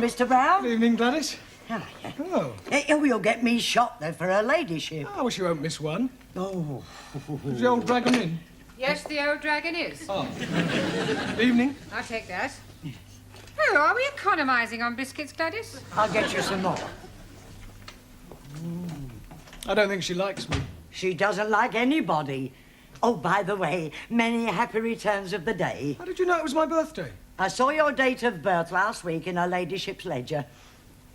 Mr. Brown. Good evening, Gladys. Hello. Oh. You'll get me shot there for her ladyship. I wish you won't miss one. Oh. Is the old dragon in? Yes, the old dragon is. Oh. Evening. I'll take that. Oh, are we economising on biscuits, Gladys? I'll get you some more. I don't think she likes me. She doesn't like anybody. Oh, by the way, many happy returns of the day. How did you know it was my birthday? I saw your date of birth last week in her ladyship's ledger.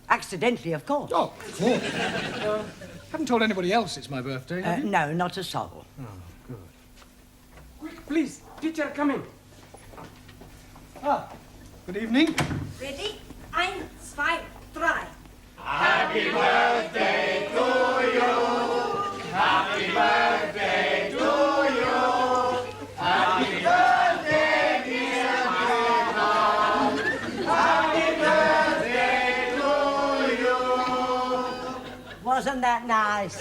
Accidentally, of course. Oh, of course. Haven't told anybody else it's my birthday, have you? No, not a soul. Oh, good. Quick, please. Teacher coming. Ah, good evening. Ready? 1, 2, 3. Happy birthday to you. Happy birthday to you. Happy birthday, dear Madam. Happy birthday to you. Wasn't that nice?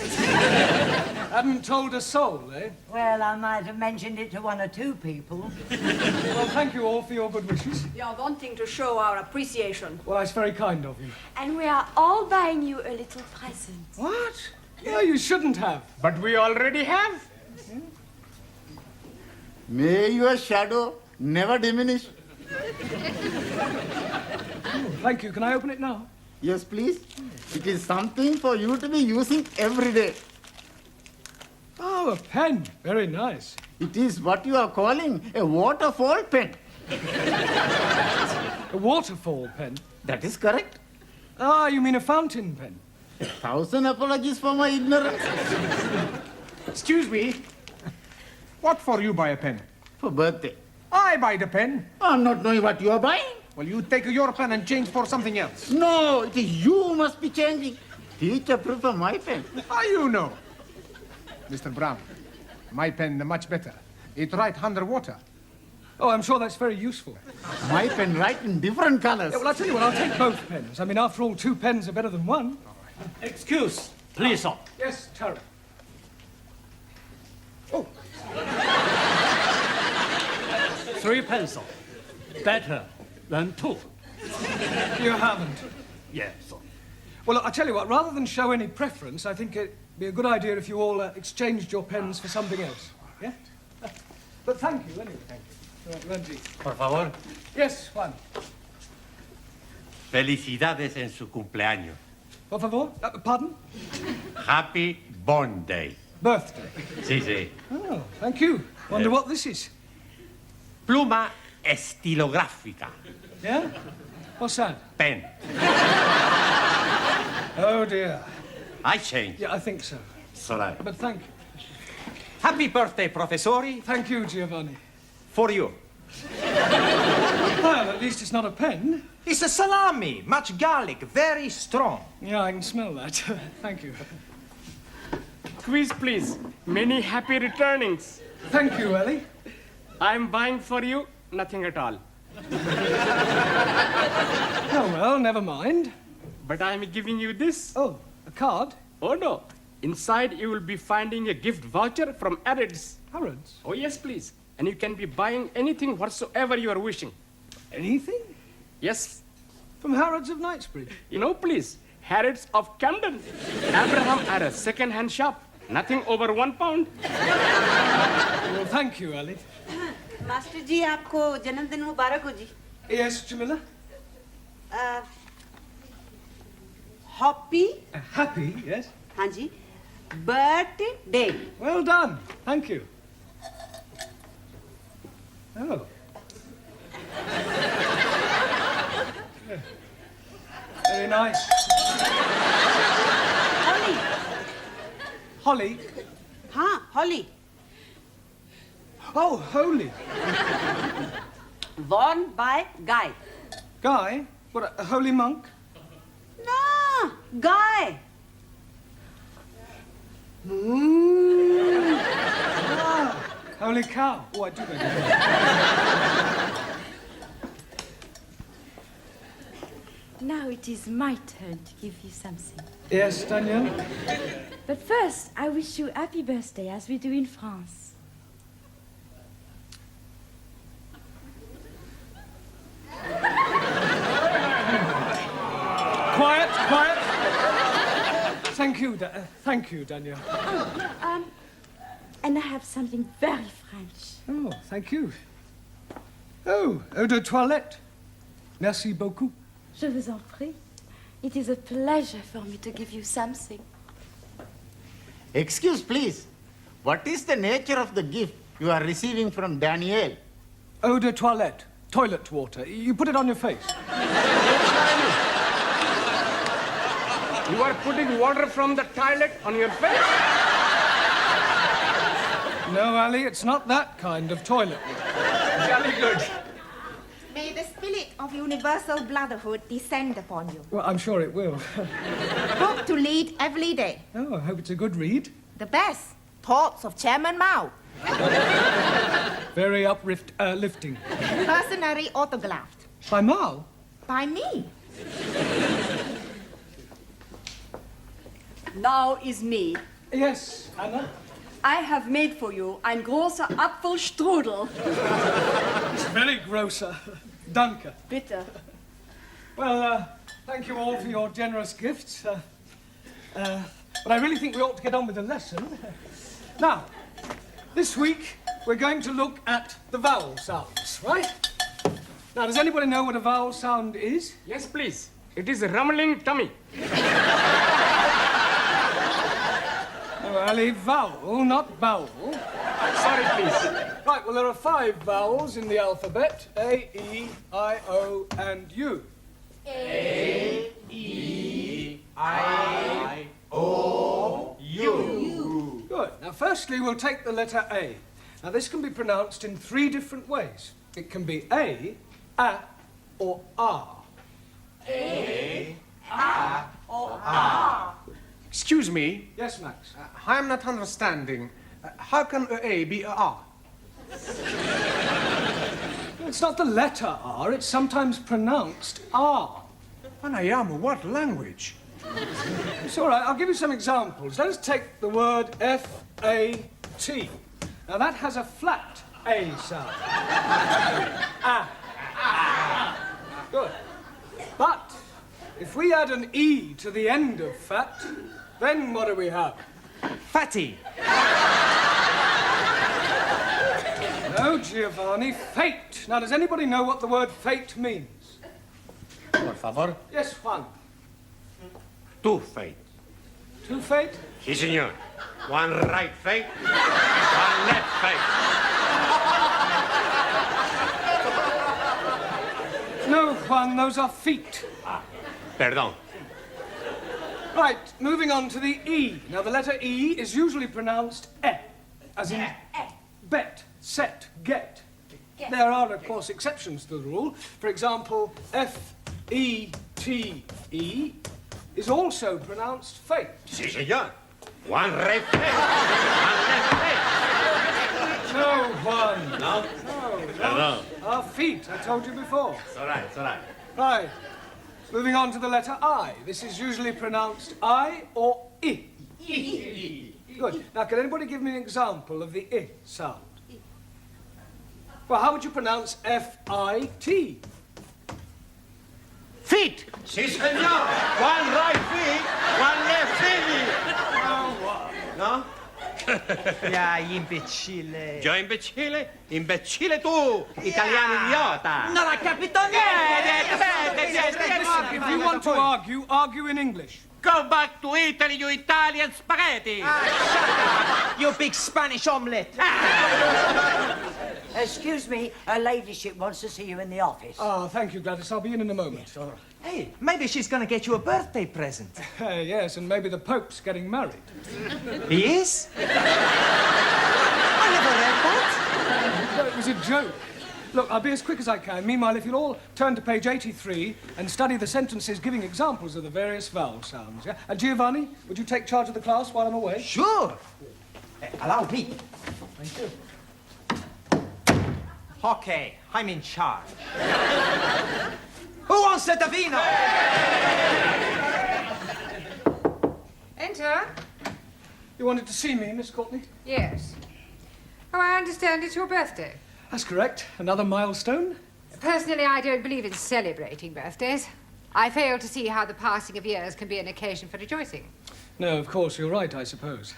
Hadn't told a soul, eh? Well, I might have mentioned it to one or two people. Well, thank you all for your good wishes. We are wanting to show our appreciation. Well, that's very kind of you. And we are all buying you a little present. What? Yeah, you shouldn't have. But we already have. May your shadow never diminish. Thank you. Can I open it now? Yes, please. It is something for you to be using every day. Oh, a pen. Very nice. It is what you are calling a waterfall pen. A waterfall pen. That is correct. Ah, you mean a fountain pen? 1,000 apologies for my ignorance. Excuse me. What for you buy a pen? For birthday. I buy the pen. I'm not knowing what you are buying. Well, you take your pen and change for something else. No, it is you who must be changing. Teacher prefer my pen. How you know? Mr. Brown, my pen much better. It write underwater. Oh, I'm sure that's very useful. My pen write in different colors. Yeah, well, I'll tell you what, I'll take both pens. I mean, after all, 2 pens are better than 1. Excuse, please, sir. Yes, Tara. Oh. 3 pencil. Better than 2. You haven't. Yes, sir. Well, I'll tell you what, rather than show any preference, I think it'd be a good idea if you all exchanged your pens for something else. Yeah? But thank you, anyway. Thank you. Right, Randy. Por favor. Yes, Juan. Felicidades en su cumpleaños. Por favor? Pardon? Happy Born Day. Birthday. Sí, sí. Oh, thank you. Wonder what this is. Pluma estilográfica. Yeah? What's that? Pen. Oh, dear. I change. Yeah, I think so. Sorry. But thank you. Happy birthday, Professori. Thank you, Giovanni. For you. Well, at least it's not a pen. It's a salami, much garlic, very strong. Yeah, I can smell that. Thank you. Quiz, please. Many happy returnings. Thank you, Ellie. I'm buying for you nothing at all. Oh, well, never mind. But I'm giving you this. Oh, a card? Oh, no. Inside, you will be finding a gift voucher from Harrods. Harrods? Oh, yes, please. And you can be buying anything whatsoever you are wishing. Anything? Yes. From Harrods of Knightsbridge? You know, please. Harrods of Camden. Abraham had a second-hand shop. Nothing over £1. Well, thank you, Ellie. Master ji आपको जन्मदिन मुबारक हो जी. Yes, Jamila? Happy. Happy, yes. हाँ जी. Birthday. Well done. Thank you. Oh. Yeah. Very nice. Holly. Holly? हाँ, Holly. Oh, holy. Worn by Guy. Guy? What, a holy monk? No, Guy. Ah, holy cow. Oh, I do beg your pardon. Now it is my turn to give you something. Yes, Danielle? But first, I wish you happy birthday, as we do in France. Thank you, Danielle. And I have something very French. Oh, thank you. Oh, eau de toilette. Merci beaucoup. Je vous en prie. It is a pleasure for me to give you something. Excuse, please. What is the nature of the gift you are receiving from Danielle? Eau de toilette. Toilet water. You put it on your face. You are putting water from the toilet on your face? No, Ali, it's not that kind of toilet water. Jolly good. May the spirit of universal brotherhood descend upon you. Well, I'm sure it will. Book to read every day. Oh, I hope it's a good read. The best. Thoughts of Chairman Mao. Very uplifting. Personally autographed. By Mao? By me. Now is me. Yes, Anna. I have made for you ein großer Apfelstrudel. It's very grosser. Danke. Bitte. Well, thank you all for your generous gifts. But I really think we ought to get on with the lesson. Now, this week we're going to look at the vowel sounds, right? Now, does anybody know what a vowel sound is? Yes, please. It is a rumbling tummy. Oh, Ali, vowel, not bowel. Sorry, please. Right, well, there are 5 vowels in the alphabet. A, E, I, O, and U. A, E, I, O, U. Good. Now, firstly, we'll take the letter A. Now, this can be pronounced in 3 different ways. It can be A, or R. A, or R. Excuse me. Yes, Max. I'm not understanding. How can a A be a R? It's not the letter R, it's sometimes pronounced R. Anayama, what language? It's all right, I'll give you some examples. Let us take the word F-A-T. Now, that has a flat A sound. Good. But if we add an E to the end of fat, then what do we have? Fatty. No, Giovanni, fate. Now, does anybody know what the word fate means? Por favor. Yes, Juan. Two fate. 2 fate? Sí, señor. One right fate, one left fate. No, Juan, those are feet. Perdón. Right, moving on to the E. Now, the letter E is usually pronounced E, as in bet, set, get. There are, of course, exceptions to the rule. For example, F-E-T-E is also pronounced fate. Sí, señor. One right fate, one left fate. No, Juan. No? Perdón. Our feet, I told you before. It's all right, it's all right. Right. Moving on to the letter I. This is usually pronounced I or I. Good. Now, can anybody give me an example of the I sound? Well, how would you pronounce F-I-T? Feet. Sí, señor. One right feet, one left feet. No? Ya, imbecille. Yo imbecille? Imbecille tu, italiano idiota. Non ha capito If you want to argue, argue in English. Go back to Italy, you Italian spaghetti. You big Spanish omelette. Excuse me, her ladyship wants to see you in the office. Ah, thank you, Gladys. I'll be in a moment. All right. Hey, maybe she's gonna get you a birthday present. Yes, and maybe the Pope's getting married. He is? I never read that. No, it was a joke. Look, I'll be as quick as I can. Meanwhile, if you'll all turn to page 83 and study the sentences giving examples of the various vowel sounds, yeah? Giovanni, would you take charge of the class while I'm away? Sure. Allow me. Thank you. Okay, I'm in charge. Who wants a Davino? Enter. You wanted to see me, Miss Courtney? Yes. Oh, I understand it's your birthday. That's correct. Another milestone? Personally, I don't believe in celebrating birthdays. I fail to see how the passing of years can be an occasion for rejoicing. No, of course, you're right, I suppose.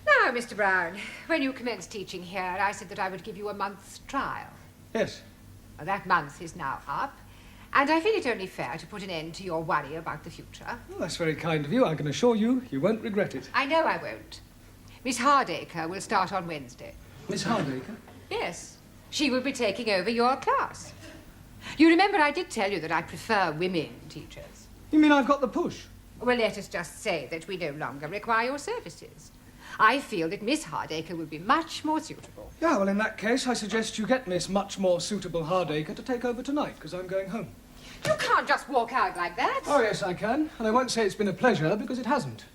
Now, Mr. Brown, when you commenced teaching here, I said that I would give you a month's trial. Yes. Well, that month is now up, and I feel it only fair to put an end to your worry about the future. Well, that's very kind of you. I can assure you, you won't regret it. I know I won't. Miss Hardacre will start on Wednesday. Miss Hardacre? Yes. She will be taking over your class. You remember I did tell you that I prefer women teachers. You mean I've got the push? Well, let us just say that we no longer require your services. I feel that Miss Hardacre will be much more suitable. Yeah, well, in that case, I suggest you get Miss Much More Suitable Hardacre to take over tonight, because I'm going home. You can't just walk out like that. Oh, yes, I can. And I won't say it's been a pleasure, because it hasn't.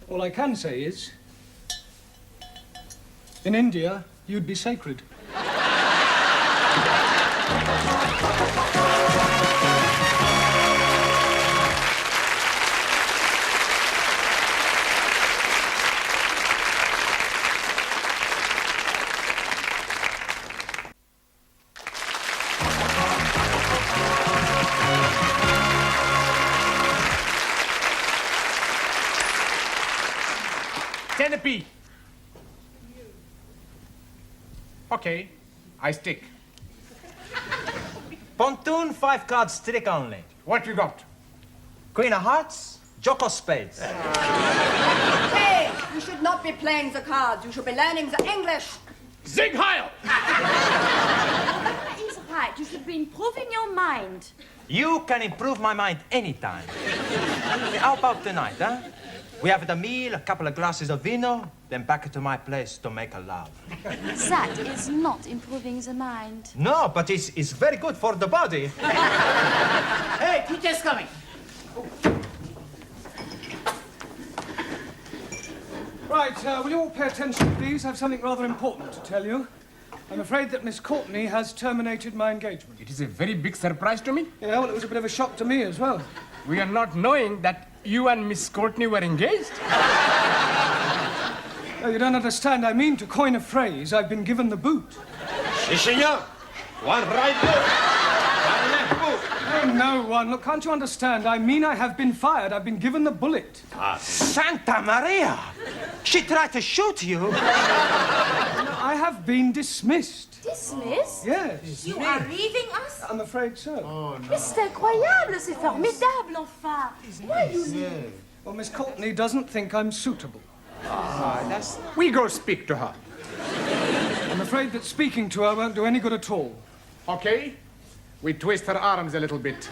All I can say is, in India, you'd be sacred. Centipede. Okay, I stick. Pontoon, 5 cards trick only. What you got? Queen of hearts, Jock of spades. Hey, you should not be playing the cards. You should be learning the English. Zig Heil! Papa is right. You should be improving your mind. You can improve my mind anytime. How about tonight, huh? We have the meal, a couple of glasses of vino, then back to my place to make a love. That is not improving the mind. No, but it's very good for the body. Hey, teacher's coming. Right, will you all pay attention, please? I have something rather important to tell you. I'm afraid that Miss Courtney has terminated my engagement. It is a very big surprise to me. Yeah, well, it was a bit of a shock to me as well. We are not knowing that you and Miss Courtney were engaged. Oh, you don't understand. I mean, to coin a phrase, I've been given the boot. Si, senor. One right boot, one left boot. Oh, no one. Look, can't you understand? I mean, I have been fired. I've been given the bullet. Santa Maria! She tried to shoot you. I have been dismissed. Dismissed? Yes. You are leaving us? I'm afraid so. Mais c'est incroyable, c'est formidable, enfin. Why you leave? Well, Miss Courtney doesn't think I'm suitable. We go speak to her. I'm afraid that speaking to her won't do any good at all. Okay? We twist her arms a little bit.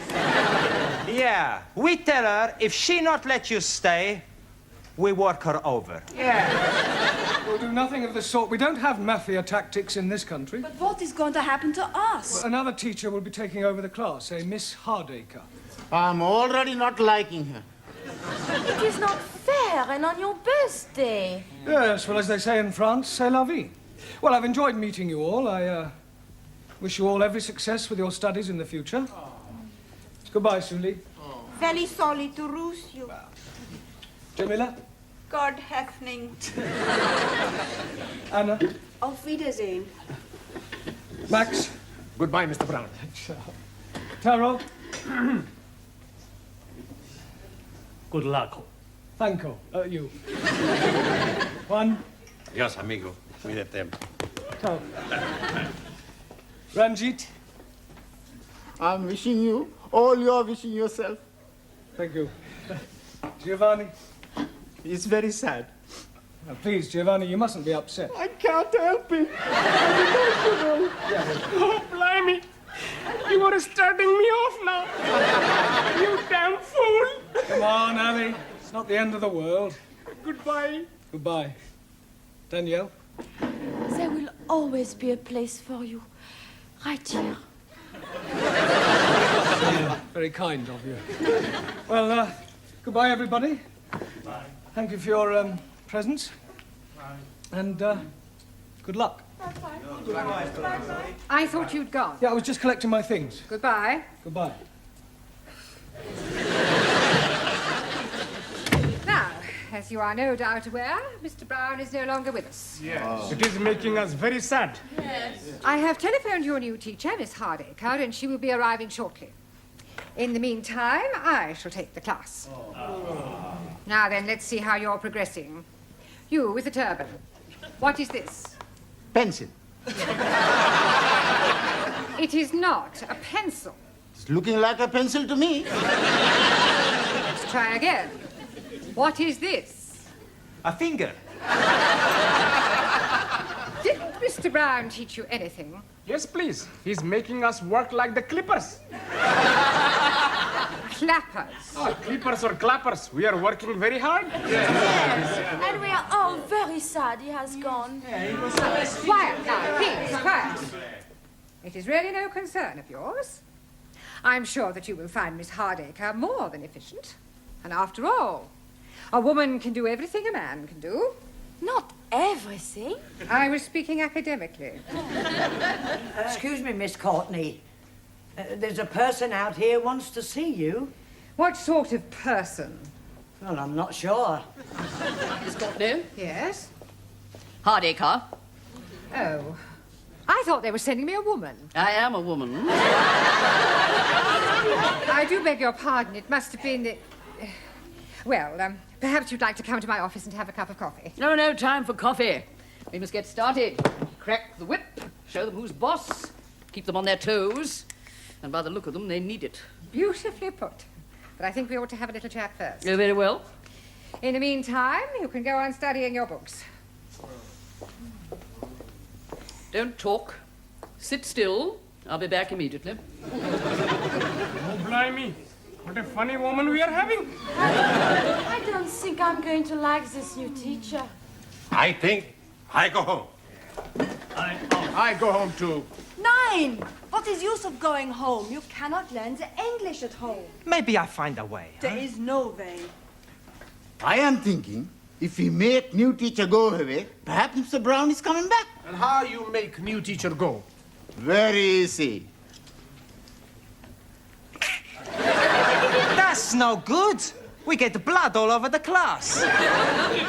Yeah, we tell her if she not let you stay, we work her over. We'll do nothing of the sort. We don't have mafia tactics in this country. But what is going to happen to us? Another teacher will be taking over the class, a Miss Hardacre. I'm already not liking her. It is not fair, and on your birthday. Yes, well, as they say in France, c'est la vie. Well, I've enjoyed meeting you all. I wish you all every success with your studies in the future. Goodbye, Sully. Very sorry to lose you. Jamila? God happening. Anna? Auf Wiedersehen. Max? Goodbye, Mr. Brown. Taro? Good luck. Thanko. You. Juan? Adiós, amigo. Cuídate. Ciao. Ranjit? I'm wishing you all you're wishing yourself. Thank you. Giovanni? It's very sad. Now, please, Giovanni, you mustn't be upset. I can't help it. I'm emotional. Oh, blimey. You are starting me off now. You damn fool. Come on, Ali. It's not the end of the world. Goodbye. Goodbye. Danielle? There will always be a place for you. Right here. Very kind of you. Well, goodbye, everybody. Bye. Thank you for your presence. Bye. And good luck. I thought you'd gone. Yeah, I was just collecting my things. Goodbye. Goodbye. Now, as you are no doubt aware, Mr. Brown is no longer with us. Yes. It is making us very sad. I have telephoned your new teacher, Miss Hardacre, and she will be arriving shortly. In the meantime, I shall take the class. Now then, let's see how you're progressing. You with the turban. What is this? Pencil. It is not a pencil. It's looking like a pencil to me. Let's try again. What is this? A finger. Didn't Mr. Brown teach you anything? Yes, please. He's making us work like the clippers. Clappers. Oh, clippers or clappers. We are working very hard. And we are all very sad he has gone. Quiet now, please, quiet. It is really no concern of yours. I'm sure that you will find Miss Hardacre more than efficient. And after all, a woman can do everything a man can do. Not everything. I was speaking academically. Excuse me, Miss Courtney. There's a person out here wants to see you. What sort of person? Well, I'm not sure. Miss Courtney? Yes? Hardacre. Oh. I thought they were sending me a woman. I am a woman. I do beg your pardon. It must have been... Well, perhaps you'd like to come to my office and have a cup of coffee. No time for coffee. We must get started. Crack the whip, show them who's boss, keep them on their toes. And by the look of them, they need it. Beautifully put. But I think we ought to have a little chat first. Oh, very well. In the meantime, you can go on studying your books. Don't talk. Sit still. I'll be back immediately. Oh, blimey. What a funny woman we are having. I don't think I'm going to like this new teacher. I think I go home. I go home too. Nine! What is use of going home? You cannot learn the English at home. Maybe I find a way. There is no way. I am thinking, if we make new teacher go away, perhaps Mr. Brown is coming back. And how you make new teacher go? Very easy. That's no good. We get blood all over the class.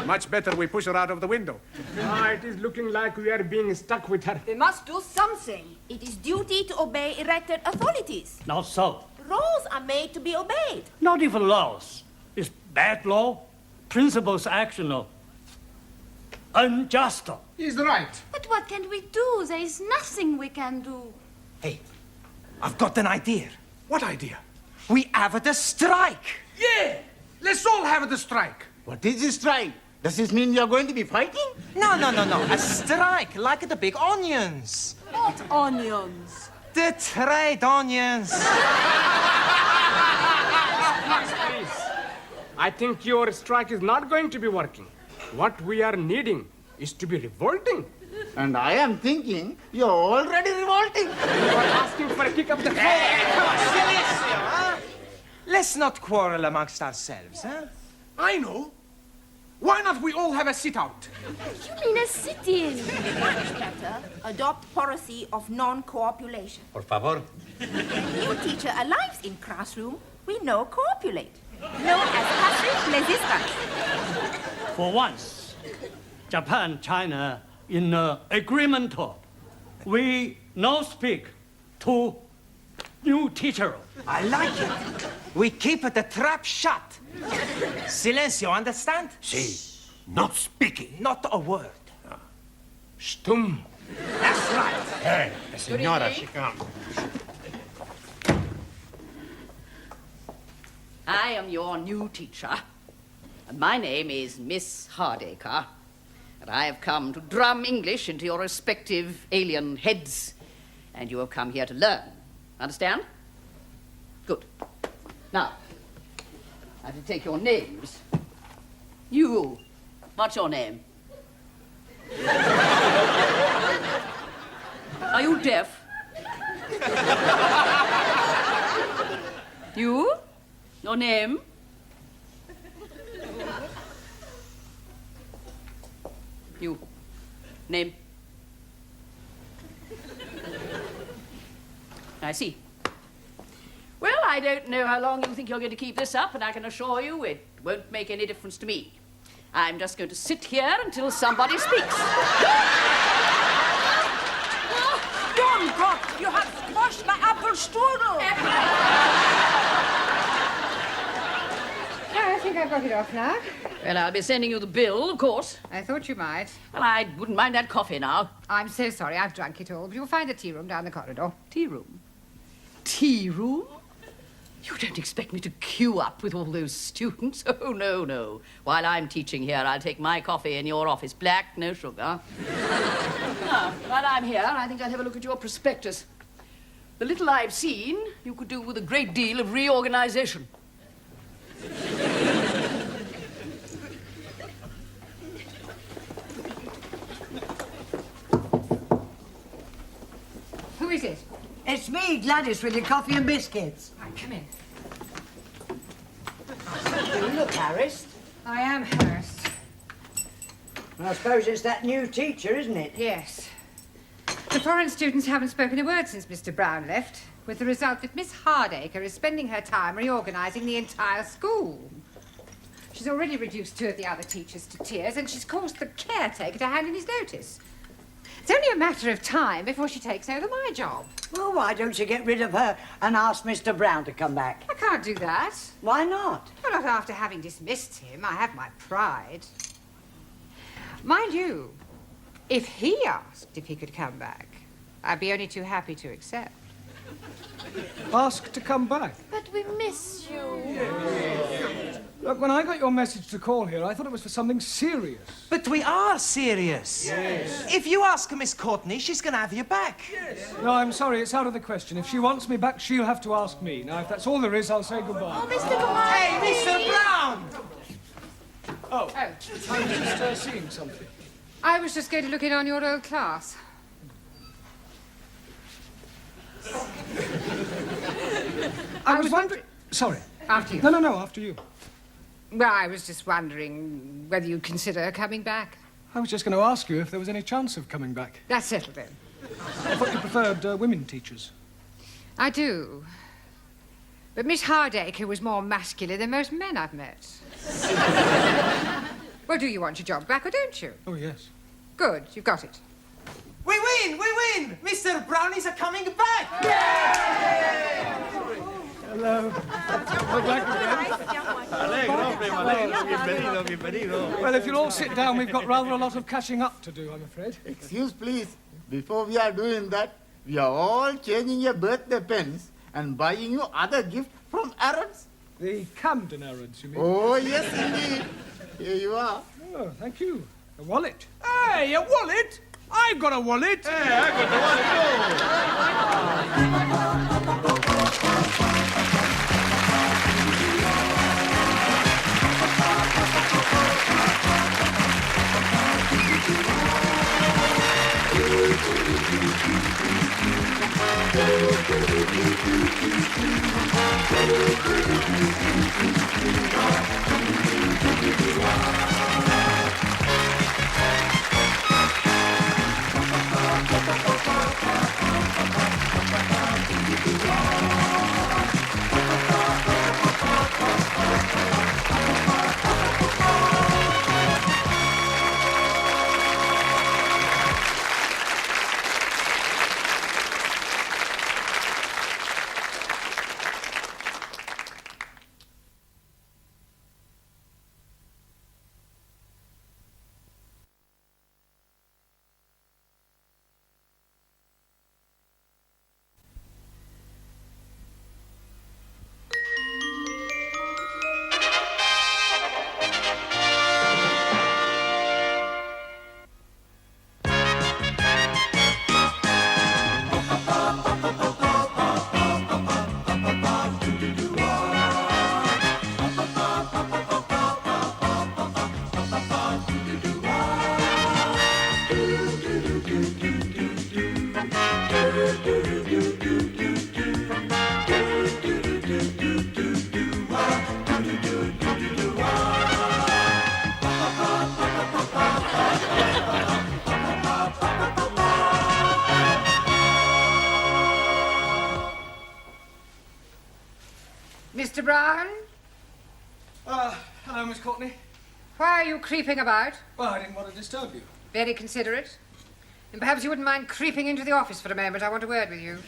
Much better we push her out of the window. It is looking like we are being stuck with her. We must do something. It is duty to obey elected authorities. Not so. Rules are made to be obeyed. Not even laws. It's bad law. Principles actional. Unjust. He's right. But what can we do? There is nothing we can do. Hey, I've got an idea. What idea? We have the strike. Yeah! Let's all have the strike. What is this strike? Does this mean you're going to be fighting? No. A strike, like the big onions. What onions? The trade onions. Please. I think your strike is not going to be working. What we are needing is to be revolting. And I am thinking you're already revolting. You are asking for a kick of the foot. Come on, Silencio, huh? Let's not quarrel amongst ourselves, huh? I know. Why not we all have a sit-out? You mean a sit-in? Better adopt policy of non-copulation. Por favor. New teacher arrives in classroom, we no copulate. Known as passive resistance. For once, Japan, China, in agreement, we no speak to new teacher. I like it. We keep the trap shut. Silencio, understand? Si. Not speaking. Not a word. Stum. That's right. Hey, the senora, she comes. I am your new teacher. And my name is Miss Hardacre. And I have come to drum English into your respective alien heads. And you have come here to learn. Understand? Good. Now, I have to take your names. You, what's your name? Are you deaf? You? Your name? You. Name? I see. Well, I don't know how long you think you're going to keep this up, and I can assure you it won't make any difference to me. I'm just going to sit here until somebody speaks. Don't God, you have squashed my apple strudel. I think I I've got it off now. Well, I'll be sending you the bill, of course. I thought you might. Well, I wouldn't mind that coffee now. I'm so sorry, I've drunk it all, but you'll find a tea room down the corridor. Tea room? Tea room? You don't expect me to queue up with all those students? Oh, no, no. While I'm teaching here, I'll take my coffee in your office. Black, no sugar. Now, while I'm here, I think I'll have a look at your prospectus. The little I've seen, you could do with a great deal of reorganization. Who is it? It's me, Gladys, with your coffee and biscuits. Right, come in. You look harassed. I am harassed. I suppose it's that new teacher, isn't it? Yes. The foreign students haven't spoken a word since Mr. Brown left, with the result that Miss Hardacre is spending her time reorganising the entire school. She's already reduced 2 of the other teachers to tears, and she's caused the caretaker to hand in his notice. It's only a matter of time before she takes over my job. Well, why don't you get rid of her and ask Mr. Brown to come back? I can't do that. Why not? Well, not after having dismissed him. I have my pride. Mind you, if he asked if he could come back, I'd be only too happy to accept. Ask to come back. But we miss you. Look, when I got your message to call here, I thought it was for something serious. But we are serious. Yes. If you ask Miss Courtney, she's going to have you back. No, I'm sorry, it's out of the question. If she wants me back, she'll have to ask me. Now, if that's all there is, I'll say goodbye. Oh, Mr. Brown. Hey, Mr. Brown! Oh, I was just seeing something. I was just going to look in on your old class. I was wondering... Sorry. After you. No, after you. Well, I was just wondering whether you'd consider coming back. I was just going to ask you if there was any chance of coming back. That's settled then. I thought you preferred women teachers. I do. But Miss Hardacre was more masculine than most men I've met. Well, do you want your job back or don't you? Oh, yes. Good, you've got it. We win! We win! Mr. Brownies are coming back! Hello. Well, if you'll all sit down, we've got rather a lot of catching up to do, I'm afraid. Excuse, please. Before we are doing that, we are all changing your birthday pens and buying you other gifts from Arabs. The Camden Arabs, you mean? Oh, yes, indeed. Here you are. Oh, thank you. A wallet. Hey, a wallet? I've got a wallet. Hey, I got the wallet too. Mr. Brown? Hello, Miss Courtney. Why are you creeping about? Well, I didn't want to disturb you. Very considerate. And perhaps you wouldn't mind creeping into the office for a moment. I want a word with you.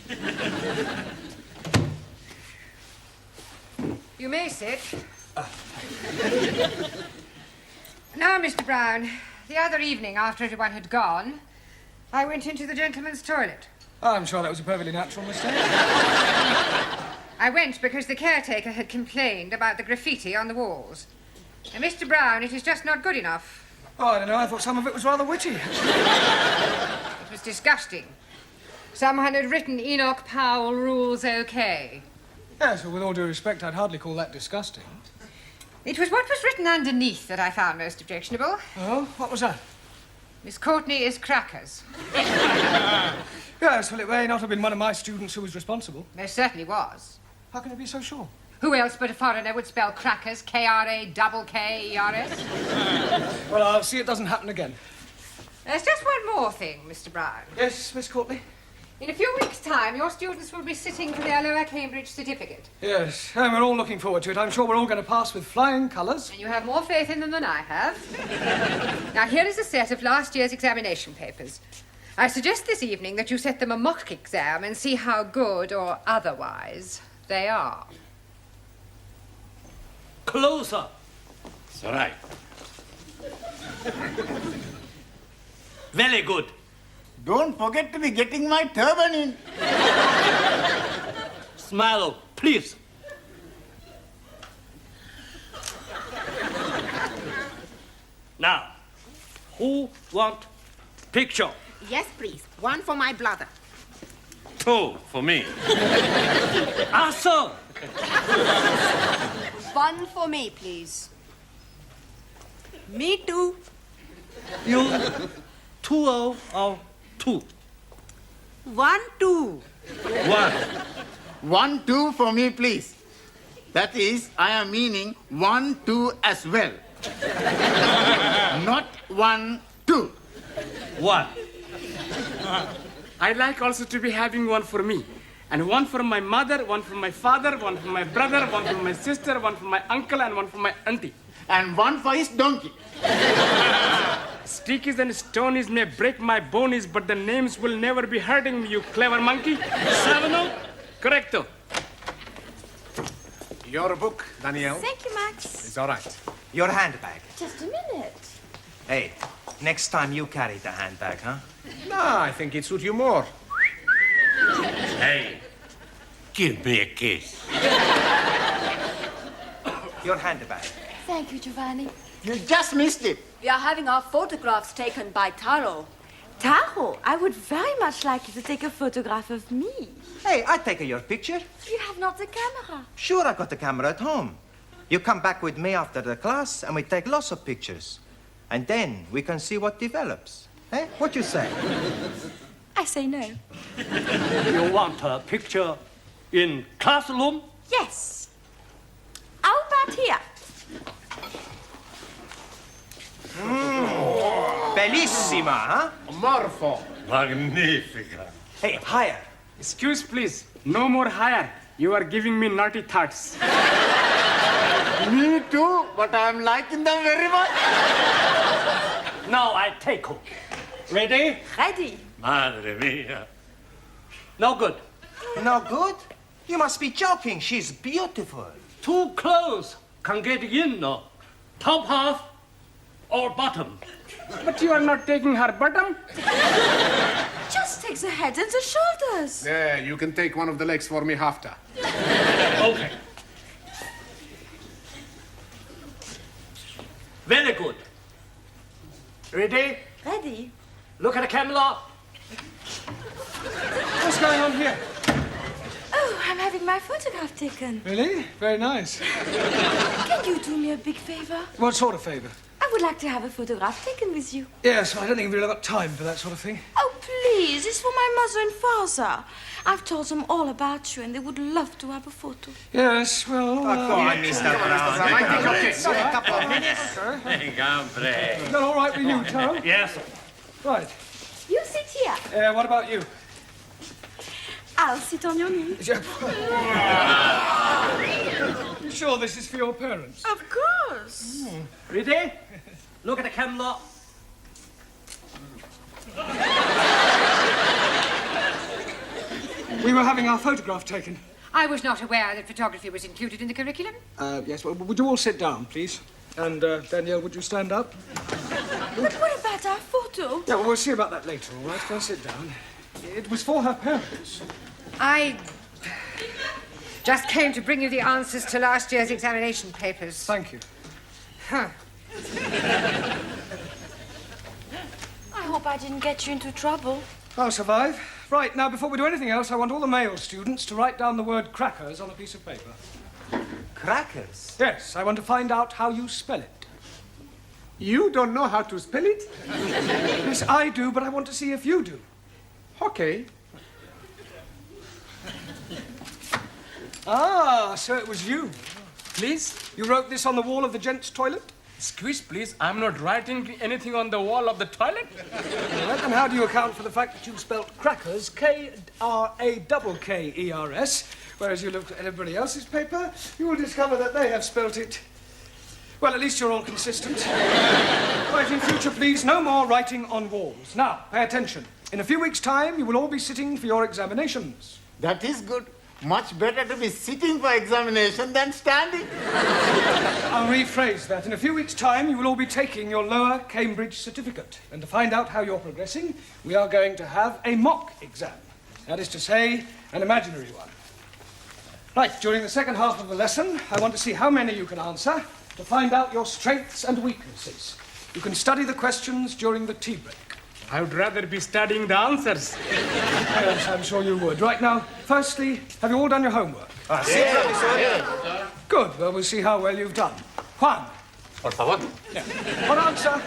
You may sit. Now, Mr. Brown, the other evening after everyone had gone, I went into the gentleman's toilet. I'm sure that was a perfectly natural mistake. I went because the caretaker had complained about the graffiti on the walls. And Mr. Brown, it is just not good enough. Oh, I don't know. I thought some of it was rather witty. It was disgusting. Someone had written Enoch Powell rules okay. Yes, well, with all due respect, I'd hardly call that disgusting. It was what was written underneath that I found most objectionable. Oh, what was that? Miss Courtney is crackers. Yes, well, it may not have been one of my students who was responsible. There certainly was. How can you be so sure? Who else but a foreigner would spell crackers, K-R-A-K-K-E-R-S? Well, I'll see it doesn't happen again. There's just one more thing, Mr. Brown. Yes, Miss Courtney? In a few weeks' time, your students will be sitting for their lower Cambridge certificate. Yes, and we're all looking forward to it. I'm sure we're all going to pass with flying colours. And you have more faith in them than I have. Now, here is a set of last year's examination papers. I suggest this evening that you set them a mock exam and see how good or otherwise they are. Closer. It's all right. Very good. Don't forget to be getting my turban in. Smile, please. Now, who want picture? Yes, please. One for my brother. 2 for me. Answer. One for me, please. Me too. You 2 or 2? 1, 2. 1. 1, 2 for me, please. That is, I am meaning 1, 2 as well. Not 1, 2. 1. I'd like also to be having one for me. And one for my mother, one for my father, one for my brother, one for my sister, one for my uncle, and one for my auntie. And 1 for his donkey. Stickies and stonies may break my bonies, but the names will never be hurting me, you clever monkey. 7-0? Correcto. Your book, Danielle. Thank you, Max. It's all right. Your handbag. Just a minute. Hey, next time you carry the handbag, huh? No, I think it suits you more. Hey, give me a kiss. Your handbag. Thank you, Giovanni. You just missed it. We are having our photographs taken by Taro. Taro, I would very much like you to take a photograph of me. Hey, I take your picture. You have not the camera. Sure, I got the camera at home. You come back with me after the class and we take lots of pictures. And then we can see what develops. Eh? What you say? I say no. You want a picture in classroom? Yes. How about here? Bellissima, huh? Morpho. Magnifica. Hey, higher. Excuse, please. No more higher. You are giving me naughty thoughts. Me too, but I'm liking them very much. Now I take her. Ready? Ready. Madre mia. No good. No good? You must be joking. She's beautiful. Too close. Can get in. Top half or bottom. But you are not taking her bottom? Just take the head and the shoulders. Yeah, you can take one of the legs for me after. Okay. Very good. Ready? Ready. Look at the camera. What's going on here? Oh, I'm having my photograph taken. Really? Very nice. Can you do me a big favor? What sort of favour? I would like to have a photograph taken with you. Yes, I don't think we've really got time for that sort of thing. Oh, please. It's for my mother and father. I've told them all about you, and they would love to have a photo. Yes, well... Go on, Mr. Brown. A couple of minutes. Is that all right with you, Taro? Yes. Right. You sit here. What about you? I'll sit on your knee. You sure this is for your parents? Of course. Ready? Look at the camera. We were having our photograph taken. I was not aware that photography was included in the curriculum. Yes, well, would you all sit down, please? And, Danielle, would you stand up? But what about our photo? Yeah, well, we'll see about that later, all right? Go and sit down. It was for her parents. I just came to bring you the answers to last year's examination papers. Thank you. Huh. I hope I didn't get you into trouble. I'll survive. Right, now, before we do anything else, I want all the male students to write down the word crackers on a piece of paper. Crackers? Yes, I want to find out how you spell it. You don't know how to spell it? Yes, I do, but I want to see if you do. Okay. Ah, so it was you. Please? You wrote this on the wall of the gents' toilet? Excuse, please. I'm not writing anything on the wall of the toilet. Right, and how do you account for the fact that you spelt crackers, K-R-A-K-K-E-R-S, whereas you looked at everybody else's paper, you will discover that they have spelt it. Well, at least you're all consistent. Right, in future, please, no more writing on walls. Now, pay attention. In a few weeks' time, you will all be sitting for your examinations. That is good. Much better to be sitting for examination than standing. I'll rephrase that. In a few weeks' time, you will all be taking your lower Cambridge certificate. And to find out how you're progressing, we are going to have a mock exam. That is to say, an imaginary one. Right, during the second half of the lesson, I want to see how many you can answer to find out your strengths and weaknesses. You can study the questions during the tea break. I would rather be studying the answers. Yes, I'm sure you would. Right now, firstly, have you all done your homework? Good. Well, we'll see how well you've done. Juan. Por favor. Yeah. What answer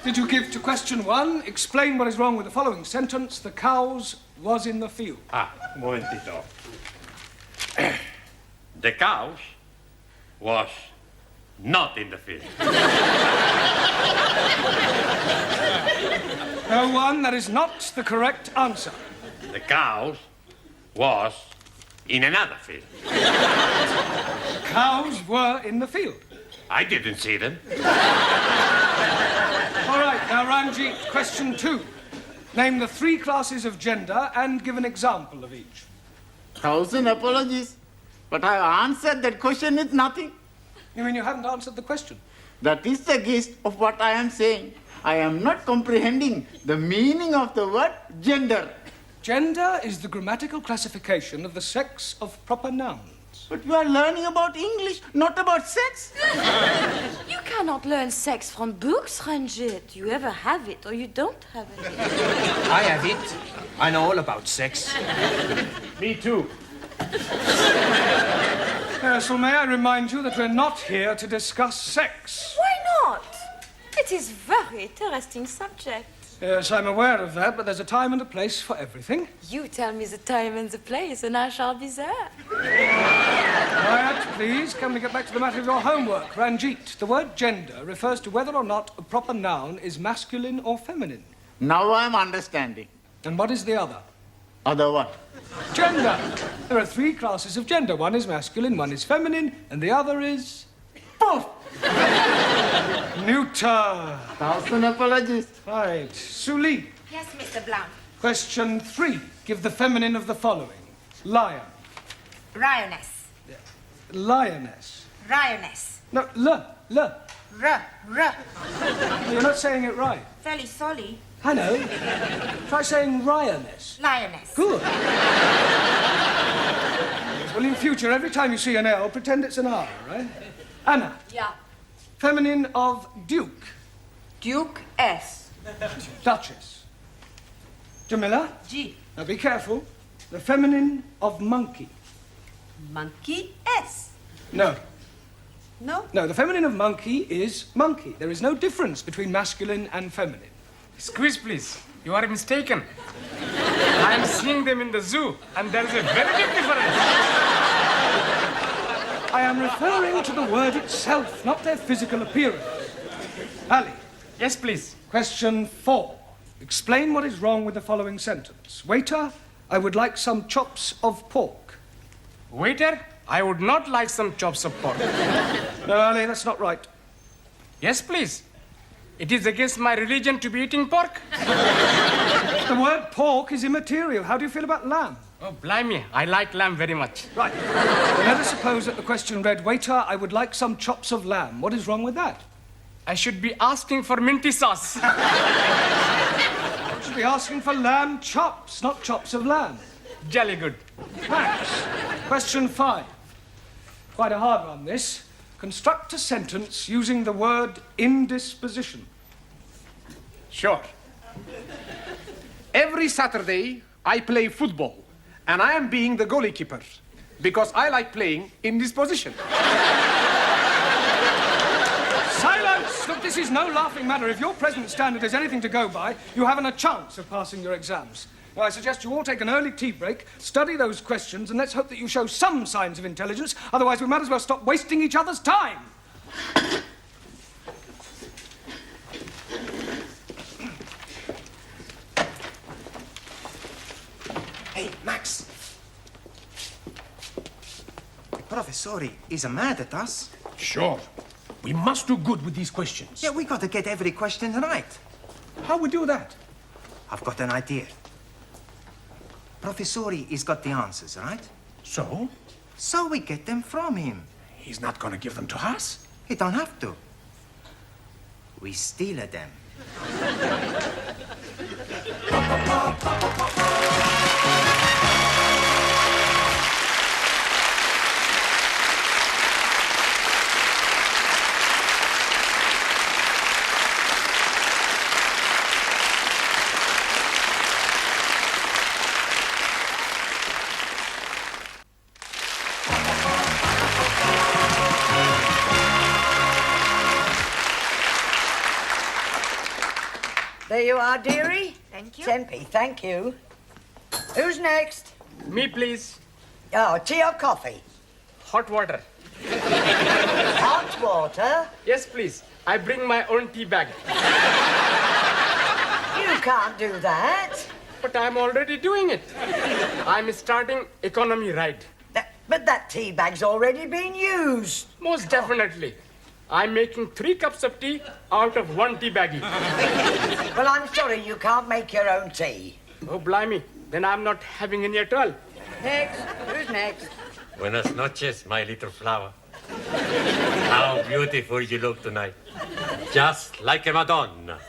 did you give to question 1? Explain what is wrong with the following sentence. The cows was in the field. Un momentito. The cows was not in the field. No, Juan, that is not the correct answer. The cows was in another field. Cows were in the field. I didn't see them. All right, now, Ranjit, question 2. Name the 3 classes of gender and give an example of each. 1,000 apologies. But I answered that question with nothing. You mean you haven't answered the question? That is the gist of what I am saying. I am not comprehending the meaning of the word gender. Gender is the grammatical classification of the sex of proper nouns. But you are learning about English, not about sex. You cannot learn sex from books, Ranjit. You either have it or you don't have it. I have it. I know all about sex. Me too. So may I remind you that we're not here to discuss sex. Why not? It is very interesting subject. Yes, I'm aware of that, but there's a time and a place for everything. You tell me the time and the place, and I shall be there. Quiet, please. Can we get back to the matter of your homework? Ranjit, the word gender refers to whether or not a proper noun is masculine or feminine. Now I am understanding. And what is the other? Other one. Gender. There are 3 classes of gender. One is masculine, one is feminine, and the other is... Poof! neuter. 1,000 apologies. Right. Suli. Yes, Mr. Blount. Question 3. Give the feminine of the following. Lion. Lioness. Lioness. Lioness. No, l. R. You're not saying it right. Fairly solly. I know. Try saying lioness. Lioness. Good. Well, in future, every time you see an L, pretend it's an R, right? Anna. Yeah. Feminine of Duke. Duke S. Duchess. Jamila. G. Now be careful. The feminine of monkey. Monkey S. No. No? No, the feminine of monkey is monkey. There is no difference between masculine and feminine. Excuse, please. You are mistaken. I am seeing them in the zoo, and there is a very big difference. I am referring to the word itself, not their physical appearance. Ali. Yes, please. Question 4. Explain what is wrong with the following sentence. Waiter, I would like some chops of pork. Waiter, I would not like some chops of pork. No, Ali, that's not right. Yes, please. It is against my religion to be eating pork. The word pork is immaterial. How do you feel about lamb? Oh, blimey, I like lamb very much. Right. Well, let us suppose that the question read, waiter, I would like some chops of lamb. What is wrong with that? I should be asking for minty sauce. You should be asking for lamb chops, not chops of lamb. Jolly good. Max, question 5. Quite a hard one, this. Construct a sentence using the word indisposition. Sure. Every Saturday, I play football, and I am being the goalkeeper because I like playing in this position. Silence! Look, this is no laughing matter. If your present standard is anything to go by, you haven't a chance of passing your exams. Now, I suggest you all take an early tea break, study those questions, and let's hope that you show some signs of intelligence. Otherwise, we might as well stop wasting each other's time. Hey, Max. The professor is mad at us. Sure. We must do good with these questions. Yeah, we got to get every question right. How we do that? I've got an idea. Professor is got the answers, right? So? So we get them from him. He's not going to give them to us? He don't have to. We steal them. There you are, dearie. Thank you. Tempe, thank you. Who's Me, please. Oh, tea or coffee? Hot water. Hot water? Yes, please. I bring my own tea bag. You can't do that. But I'm already doing it. I'm starting economy ride. But that tea bag's already been used. Most definitely. I'm making 3 cups of tea out of 1 tea baggie. Well, I'm sorry you can't make your own tea. Oh, blimey. Then I'm not having any at all. Next. Who's next? Buenas noches, my little flower. How beautiful you look tonight. Just like a Madonna.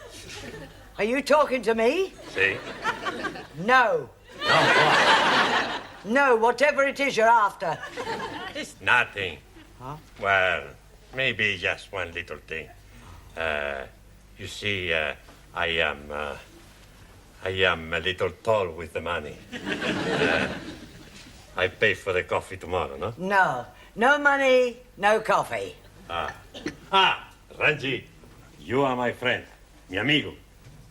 Are you talking to me? See? No. No, what? No, whatever it is you're after. It's nothing. Huh? Well, maybe just one little thing. You see, I am a little tall with the money. I pay for the coffee tomorrow, no? No. No money, no coffee. Ranji, you are my friend, mi amigo.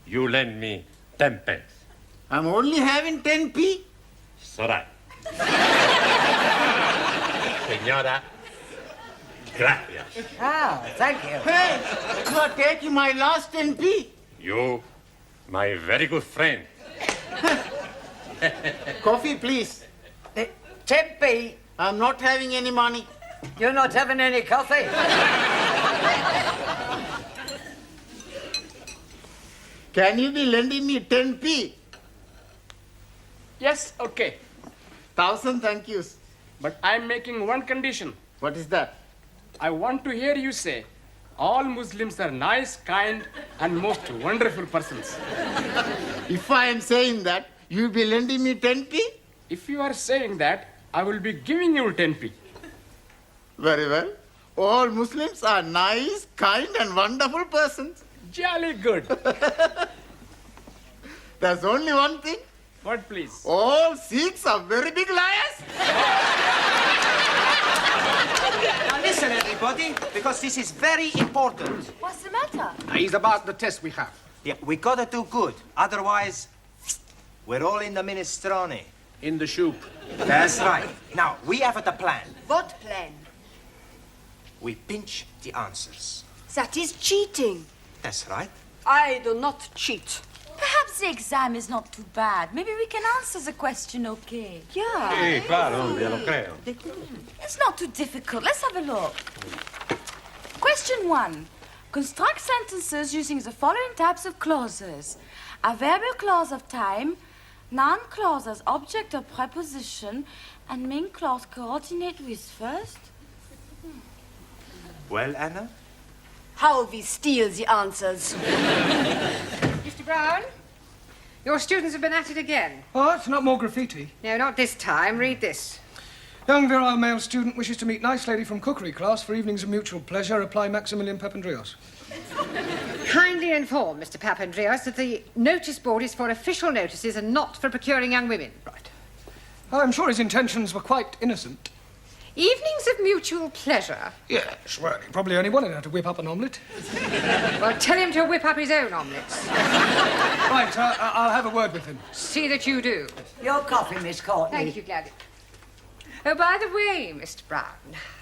You lend me 10 pence. I'm only having 10p. So right. Señora, gracias. Oh, thank you. Hey, you are taking my last 10p. You, my very good friend. Coffee, please. 10p. I'm not having any money. You're not having any coffee? Can you be lending me 10p? Yes, okay. 1,000 thank yous. But I'm making one condition. What is that? I want to hear you say, all Muslims are nice, kind, and most wonderful persons. If I am saying that, you'll be lending me 10p? If you are saying that, I will be giving you 10p. Very well. All Muslims are nice, kind, and wonderful persons. Jolly good. There's only one thing. What, please? All Sikhs are very big liars. Now listen, everybody, because this is very important. What's the matter? It's about the test we have. Yeah, we gotta do good. Otherwise, we're all in the minestrone. In the soup. That's right. Now, we have the plan. What plan? We pinch the answers. That is cheating. That's right. I do not cheat. Perhaps the exam is not too bad. Maybe we can answer the question okay. Yeah. Sí, claro, ya lo creo. It's not too difficult. Let's have a look. Question 1. Construct sentences using the following types of clauses. Adverbial clause of time, Noun clause as object or preposition, and main clause coordinate with first. Well, Anna? How we steal the answers. Mr. Brown, your students have been at it again. What? Not more graffiti? No, not this time. Read this. Young virile male student wishes to meet nice lady from cookery class for evenings of mutual pleasure. Apply Maximilian Papandreou. Kindly inform Mr. Papandreou that the notice board is for official notices and not for procuring young women. Right. I'm sure his intentions were quite innocent. Evenings of mutual pleasure? Yes, well, he probably only wanted her to whip up an omelette. Well, tell him to whip up his own omelettes. Right, I'll have a word with him. See that you do. Your coffee, Miss Courtney. Thank you, Gladys. Oh, by the way, Mr. Brown,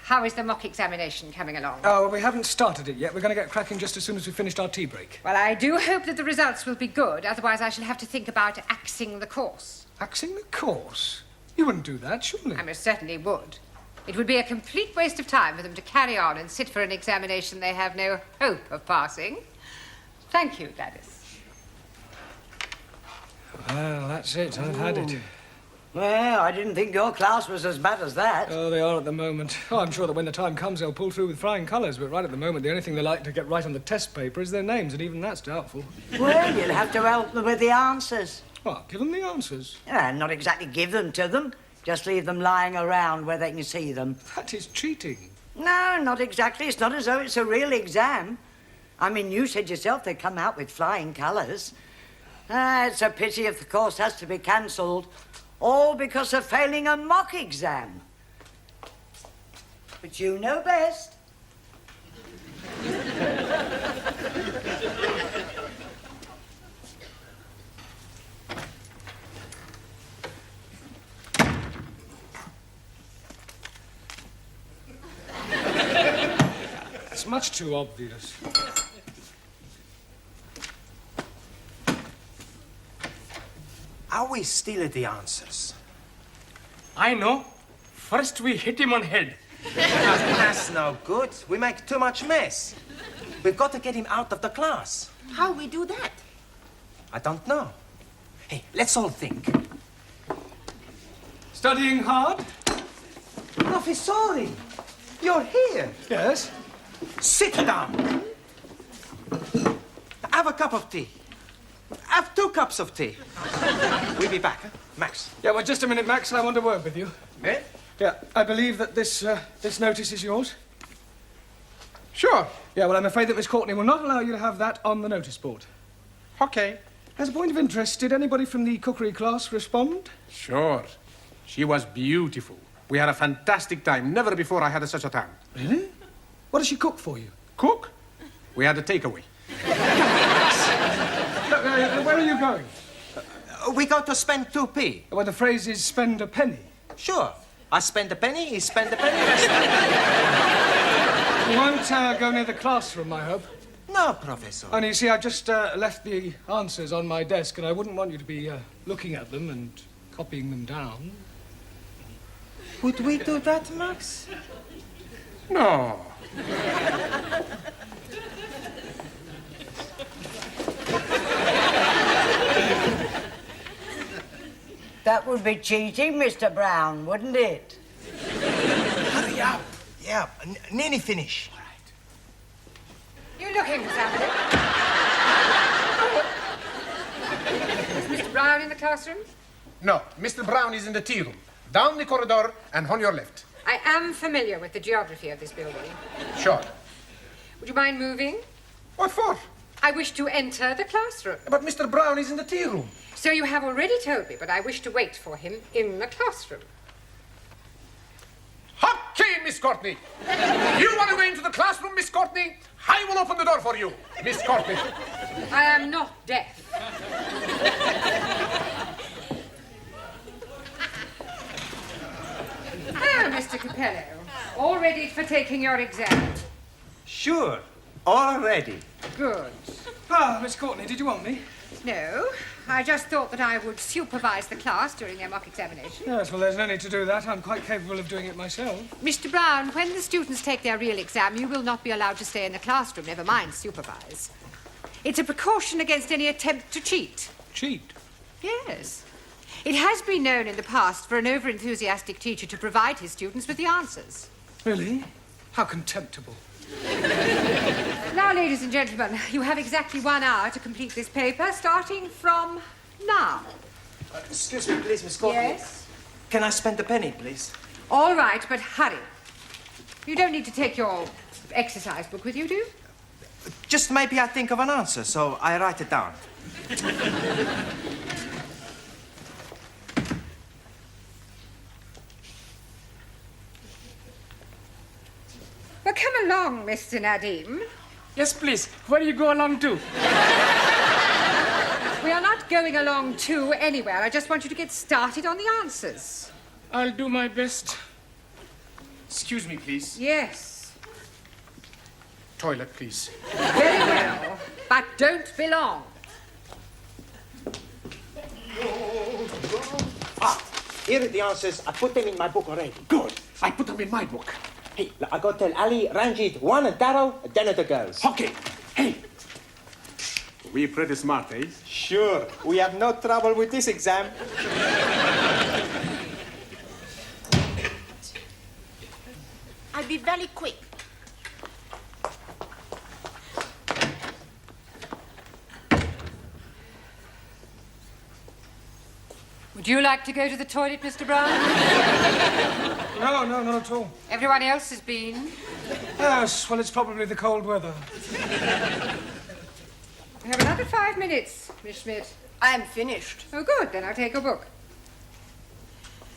how is the mock examination coming along? Oh, well, we haven't started it yet. We're going to get cracking just as soon as we've finished our tea break. Well, I do hope that the results will be good. Otherwise, I shall have to think about axing the course. Axing the course? You wouldn't do that, surely? I most certainly would. It would be a complete waste of time for them to carry on and sit for an examination they have no hope of passing. Thank you, Gladys. Well, that's it. I've had it. Well, I didn't think your class was as bad as that. Oh, they are at the moment. Oh, I'm sure that when the time comes, they'll pull through with flying colours. But right at the moment, the only thing they like to get right on the test paper is their names, and even that's doubtful. Well, you'll have to help them with the answers. What, give them the answers? Not exactly give them to them. Just leave them lying around where they can see them. That is cheating. No, not exactly. It's not as though it's a real exam. I mean, you said yourself they come out with flying colours. It's a pity if the course has to be cancelled, all because of failing a mock exam. But you know best. It's much too obvious. Are we still at the answers? I know. First we hit him on head. That's no good. We make too much mess. We've got to get him out of the class. How we do that? I don't know. Hey, let's all think. Studying hard? Professori, you're here. Yes? Sit down. Have a cup of tea. Have 2 cups of tea. We'll be back, huh? Max. Yeah, well, just a minute, Max. I want to work with you. Eh? Yeah, I believe that this notice is yours. Sure. Yeah, well, I'm afraid that Miss Courtney will not allow you to have that on the notice board. Okay. As a point of interest, did anybody from the cookery class respond? Sure. She was beautiful. We had a fantastic time. Never before I had such a time. Really? What does she cook for you? Cook? We had a takeaway. Where are you going? We go to spend 2p. Well, the phrase is spend a penny. Sure. I spend a penny, he spend a penny. You won't go near the classroom, I hope. No, Professor. Only, you see, I've just left the answers on my desk, and I wouldn't want you to be looking at them and copying them down. Would we do that, Max? No. That would be cheating, Mr. Brown, wouldn't it? Hurry up. Yeah, nearly finish. All right. You looking for somebody? Is Mr. Brown in the classroom? No, Mr. Brown is in the tea room. Down the corridor and on your left. I am familiar with the geography of this building. Sure. Would you mind moving? What for? I wish to enter the classroom. But Mr. Brown is in the tea room. So you have already told me, but I wish to wait for him in the classroom. Okay, Miss Courtney. You want to go into the classroom, Miss Courtney? I will open the door for you, Miss Courtney. I am not deaf. Oh, Mr. Capello, all ready for taking your exam? Sure. Already. Good. Ah, Miss Courtney, did you want me? No, I just thought that I would supervise the class during their mock examination. Yes, well, there's no need to do that. I'm quite capable of doing it myself. Mr. Brown, when the students take their real exam, you will not be allowed to stay in the classroom, never mind supervise. It's a precaution against any attempt to cheat. Cheat? Yes. It has been known in the past for an over-enthusiastic teacher to provide his students with the answers. Really? How contemptible. Now, ladies and gentlemen, you have exactly 1 hour to complete this paper, starting from now. Excuse me, please, Miss Courtney. Yes? Can I spend a penny, please? All right, but hurry. You don't need to take your exercise book with you, do you? Just maybe I think of an answer, so I write it down. Well, come along, Mr. Nadim. Yes, please. Where do you go along to? We are not going along to anywhere. I just want you to get started on the answers. I'll do my best. Excuse me, please. Yes. Toilet, please. Very well. But don't be long. Here are the answers. I put them in my book already. Good. I put them in my book. Hey, I got to tell Ali, Ranjit, Juan, and Taro, then the girls. Okay. Hey. We pretty smart, eh? Sure. We have no trouble with this exam. I'll be very quick. Would you like to go to the toilet, Mr. Brown? No, not at all. Everyone else has been. Yes, well, it's probably the cold weather. We have another 5 minutes, Miss Schmidt. I'm finished. Oh, good. Then I'll take a book.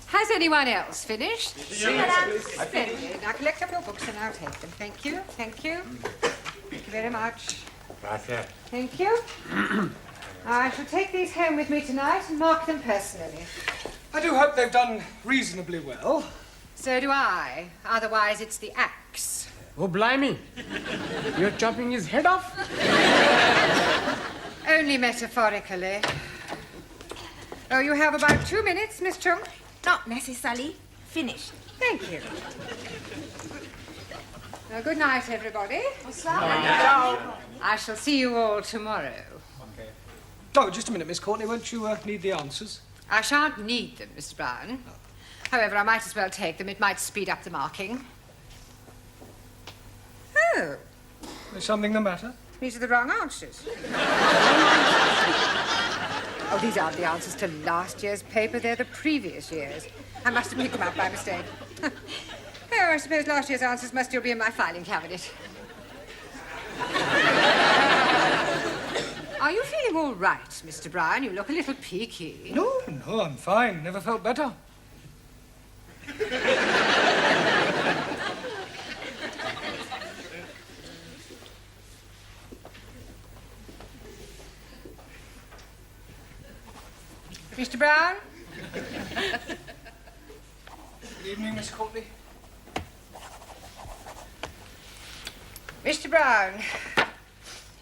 Has anyone else finished? Splendid. Now collect up your books and I'll take them. Thank you. Thank you. Thank you very much. Gracias. Thank you. I shall take these home with me tonight and mark them personally. I do hope they've done reasonably well. So do I. Otherwise, it's the axe. Oh, blimey. You're chopping his head off? Only metaphorically. Oh, you have about 2 minutes, Miss Chung. Not necessarily. Finished. Thank you. Well, good night, everybody. I shall see you all tomorrow. Oh, just a minute, Miss Courtney. Won't you need the answers? I shan't need them, Mr. Brown. However, I might as well take them. It might speed up the marking. Oh, There's something the matter? these are the wrong answers. Oh, these aren't the answers to last year's paper. They're the previous year's. I must have picked them up by mistake. Oh, I suppose last year's answers must still be in my filing cabinet. Are you feeling all right, Mr. Brown? You look a little peaky. No, I'm fine. Never felt better. Mr. Brown? Good evening, Miss Courtney. Mr. Brown,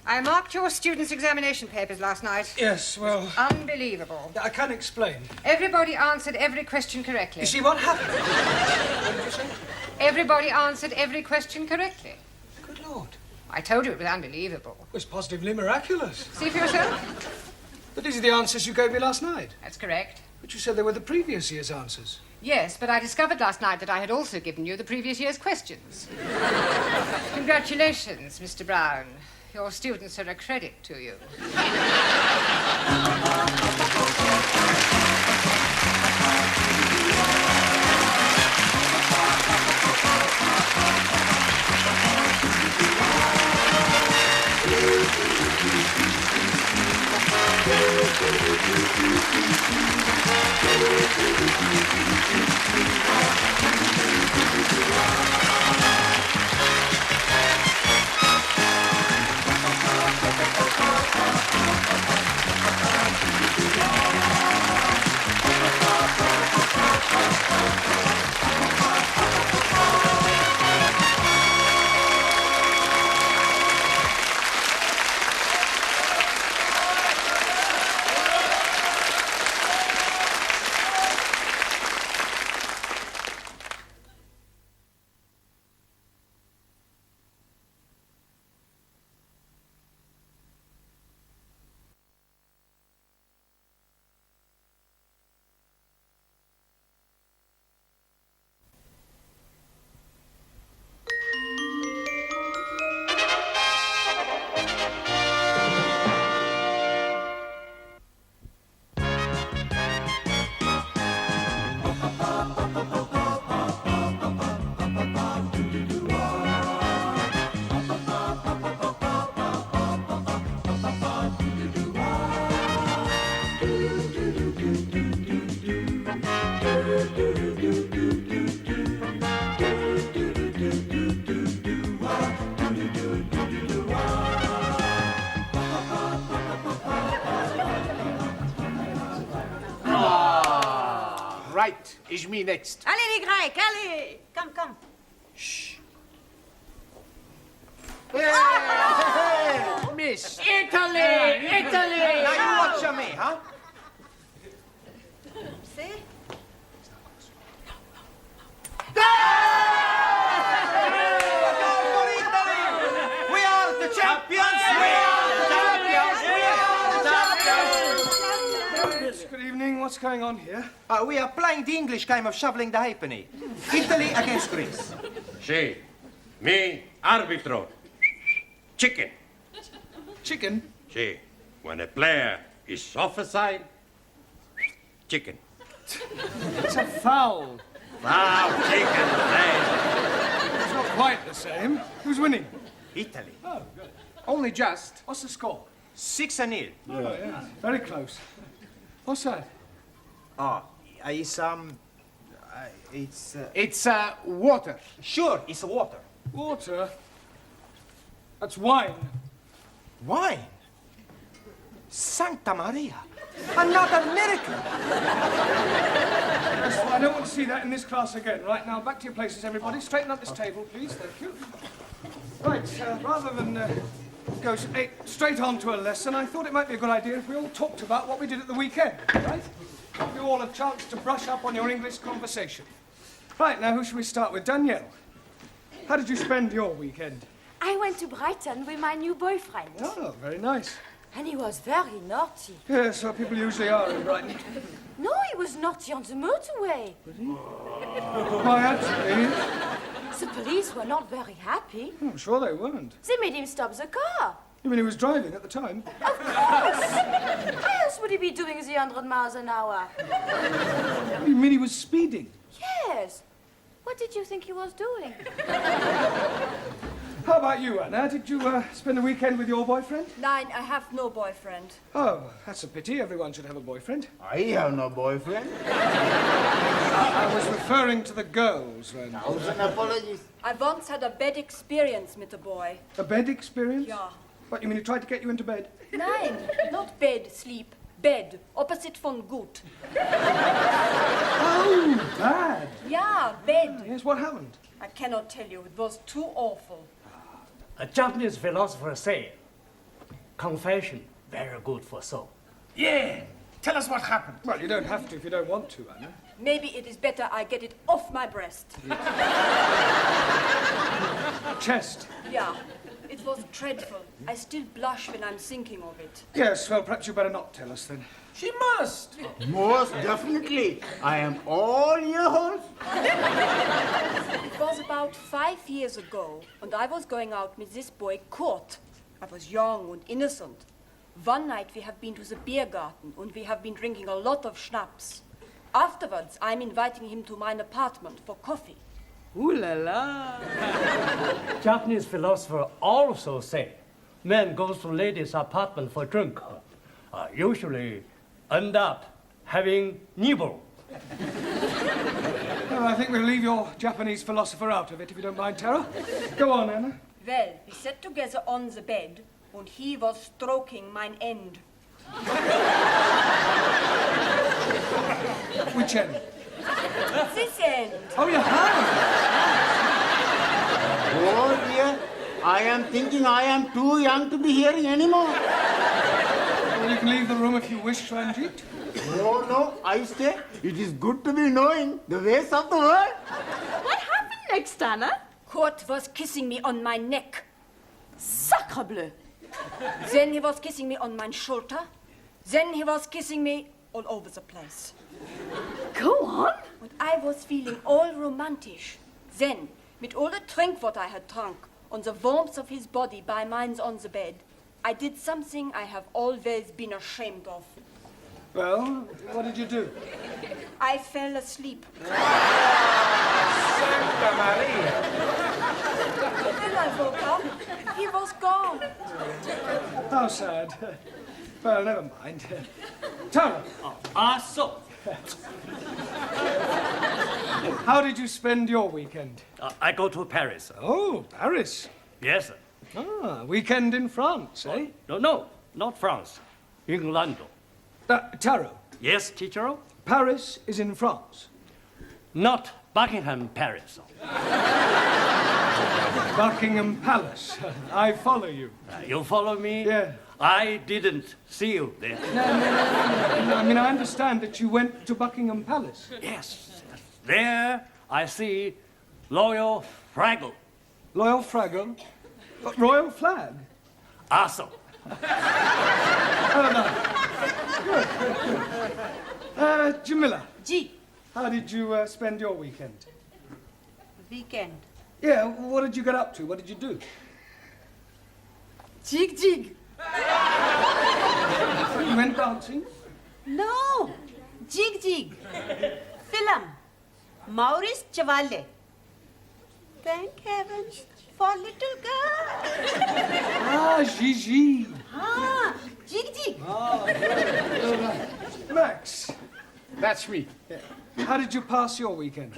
I marked your students' examination papers last night. Yes, well... Unbelievable. I can explain. Everybody answered every question correctly. You see, what happened? What did you say? Everybody answered every question correctly. Good Lord. I told you it was unbelievable. It was positively miraculous. See for yourself? But these are the answers you gave me last night. That's correct. But you said they were the previous year's answers. Yes, but I discovered last night that I had also given you the previous year's questions. Congratulations, Mr. Brown. Your students are a credit to you. is me next. Allez, les Grecs, allez. Come, come. Miss. Italy! Italy! Now you watch me, huh? See? We are the champions! We are the champions! We are the champions! Good evening. What's going on here? We are playing the English game of shoveling the halfpenny. Italy against Greece. Sí. Me, árbitro. Chicken. Chicken? Sí. When a player is offside, chicken. It's a foul. Foul, chicken, play. It's not quite the same. Who's winning? Italy. Oh, good. Only just. What's the score? 6-0. Oh, yeah. Very close. What's that? It's It's water. Sure, it's water. Water? That's wine. Wine? Santa Maria! Another miracle! I don't want to see that in this class again. Right, now, back to your places, everybody. Straighten up this table, please. Thank you. Right, rather than go straight on to a lesson, I thought it might be a good idea if we all talked about what we did at the weekend, right? Give you all a chance to brush up on your English conversation. Right, now, who should we start with? Danielle. How did you spend your weekend? I went to Brighton with my new boyfriend. Oh, very nice. And he was very naughty. Yes, well, people usually are in Brighton. No, he was naughty on the motorway. Why, actually, The police were not very happy. I'm sure they weren't. They made him stop the car. You mean he was driving at the time? Of course! How else would he be doing the 100 miles an hour? You mean he was speeding? Yes. What did you think he was doing? How about you, Anna? Did you spend the weekend with your boyfriend? Nein, I have no boyfriend. Oh, that's a pity. Everyone should have a boyfriend. I have no boyfriend. I was referring to the girls, Ren. Thousand apologies. I once had a bad experience with a boy. A bed experience? Ja. What, you mean he tried to get you into bed? Nein, not bed, sleep. Bed, opposite von gut. Oh, bad. Ja, bed. Yes, what happened? I cannot tell you, it was too awful. A Japanese philosopher said, confession, very good for soul. Yeah. Tell us what happened. Well, you don't have to if you don't want to, Anna. Maybe it is better I get it off my breast. Chest. Yeah, it was dreadful. I still blush when I'm thinking of it. Yes, well, perhaps you better not tell us then. She must. Most definitely. I am all yours. It was about 5 years ago, and I was going out with this boy, Kurt. I was young and innocent. One night we have been to the beer garden, and we have been drinking a lot of schnapps. Afterwards, I'm inviting him to my apartment for coffee. Ooh la la. Japanese philosopher also say, man goes to lady's apartment for drink. Usually end up having nibble. Well, I think we'll leave your Japanese philosopher out of it, if you don't mind, Tara. Go on, Anna. Well, we sat together on the bed, and he was stroking mine end. Which end? This end. Oh, you have? Oh dear. I am thinking I am too young to be hearing anymore. Well, you can leave the room if you wish, Ranjit. No, I stay. It is good to be knowing the ways of the world. What happened next, Anna? Kurt was kissing me on my neck. Sacre bleu. Then he was kissing me on my shoulder. Then he was kissing me all over the place. Go on. And I was feeling all romantic. Then, with all the drink what I had drunk, on the warmth of his body by mine on the bed, I did something I have always been ashamed of. Well, what did you do? I fell asleep. Santa Maria! When I woke up, he was gone. How sad. Well, never mind. Tara. So. How did you spend your weekend? I go to Paris. Oh, Paris. Yes. Ah, weekend in France, eh? No, not France. England. Taro. Yes, teacher? Paris is in France. not Buckingham Palace. Buckingham Palace. I follow you. You follow me? Yeah. I didn't see you there. No. I mean, I understand that you went to Buckingham Palace. Yes. There I see Royal Fraggle. Royal Fraggle? Royal flag? Awesome. Jamila. G. How did you spend your weekend? Weekend. Yeah, what did you get up to? What did you do? Jig jig. You went dancing? No. Jig jig. Film. Maurice Chevalier. Thank heavens for little girl. Ah, Gigi. Ah, jig jig. Max, That's me. how did you pass your weekend?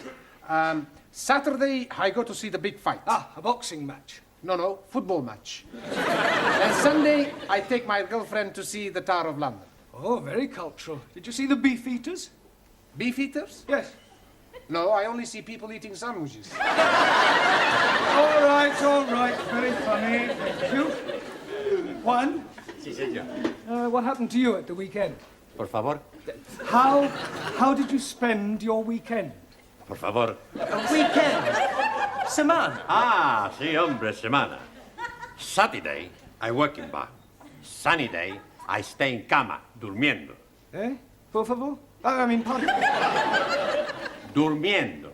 Saturday, I go to see the big fight. Ah, a boxing match. No, football match. And Sunday, I take my girlfriend to see the Tower of London. Oh, very cultural. Did you see the beef eaters? Beef eaters? Yes. No, I only see people eating sandwiches. All right. Very funny. Thank you. Juan, Sí, señor. what happened to you at the weekend? Por favor. How did you spend your weekend? Por favor. Weekend. Semana. Ah, sí, hombre, semana. Saturday, I work in bar. Sunny day, I stay in cama, durmiendo. Eh? Por favor? I mean, pardon? Durmiendo.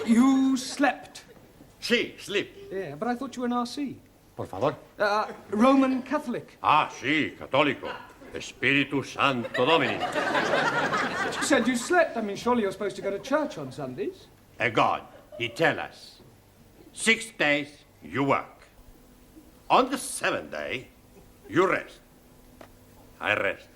You slept? Sí, sleep. Yeah, but I thought you were an RC. Por favor. Roman Catholic. Ah, sí, católico. Espíritu Santo Domini. You said you slept. I mean, surely you're supposed to go to church on Sundays. A God, he tell us, 6 days you work. On the 7th day, you rest. I rest.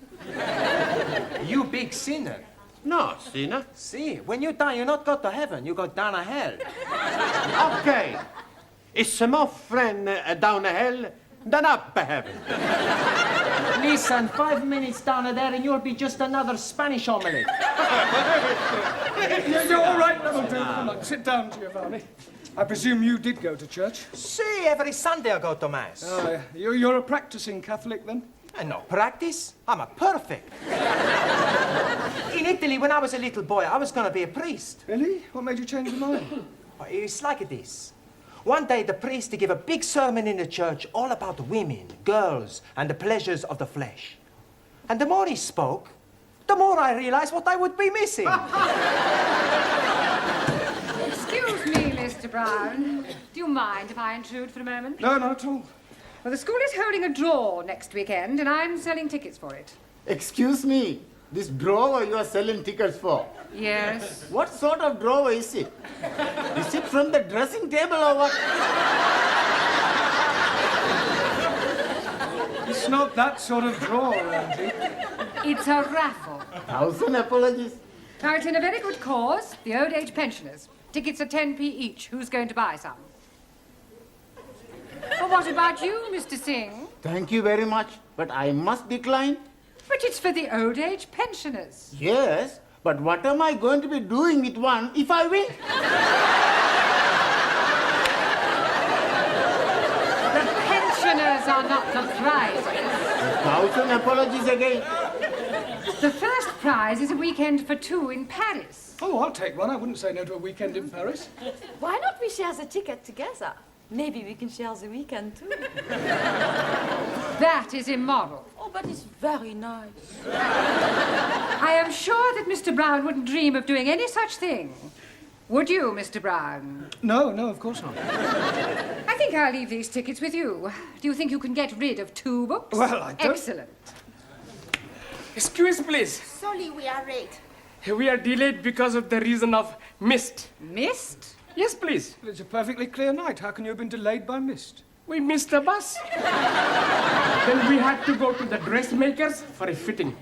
You big sinner. No, sinner. See, when you die, you not go to heaven, you go down to hell. Okay. It's more friend down the hell than up heaven. Listen, 5 minutes down there and you'll be just another Spanish omelette. You're all right, that'll do. Come on, sit down, Giovanni. I presume you did go to church? See, every Sunday I go to Mass. Oh, yeah. You're a practicing Catholic, then? And no practice. I'm a perfect. In Italy, when I was a little boy, I was going to be a priest. Really? What made you change your mind? Well, it's like this. One day, the priest gave a big sermon in the church all about women, girls, and the pleasures of the flesh. And the more he spoke, the more I realized what I would be missing. Excuse me, Mr. Brown. Do you mind if I intrude for a moment? No, not at all. Well, the school is holding a draw next weekend, and I'm selling tickets for it. Excuse me, this drawer you are selling tickets for? Yes. What sort of drawer is it? Is it from the dressing table or what? It's not that sort of drawer, Angie. It's a raffle. 1,000 apologies. Now, it's in a very good cause, the old age pensioners. Tickets are 10p each. Who's going to buy some? Well, what about you, Mr. Singh? Thank you very much, but I must decline. But it's for the old age pensioners. Yes, but what am I going to be doing with one if I win? The pensioners are not the prizes. 1,000 apologies again. The first prize is a weekend for two in Paris. Oh, I'll take one. I wouldn't say no to a weekend in Paris. Why not we share the ticket together? Maybe we can share the weekend too. That is immoral. Oh, but it's very nice. I am sure that Mr. Brown wouldn't dream of doing any such thing. Would you, Mr. Brown? No, of course not. I think I'll leave these tickets with you. Do you think you can get rid of 2 books? Well, I don't... Excellent. Excuse, please. Sorry, we are late. We are delayed because of the reason of mist. Mist? Yes, please. Well, it's a perfectly clear night. How can you have been delayed by mist? We missed the bus. Then we had to go to the dressmakers for a fitting.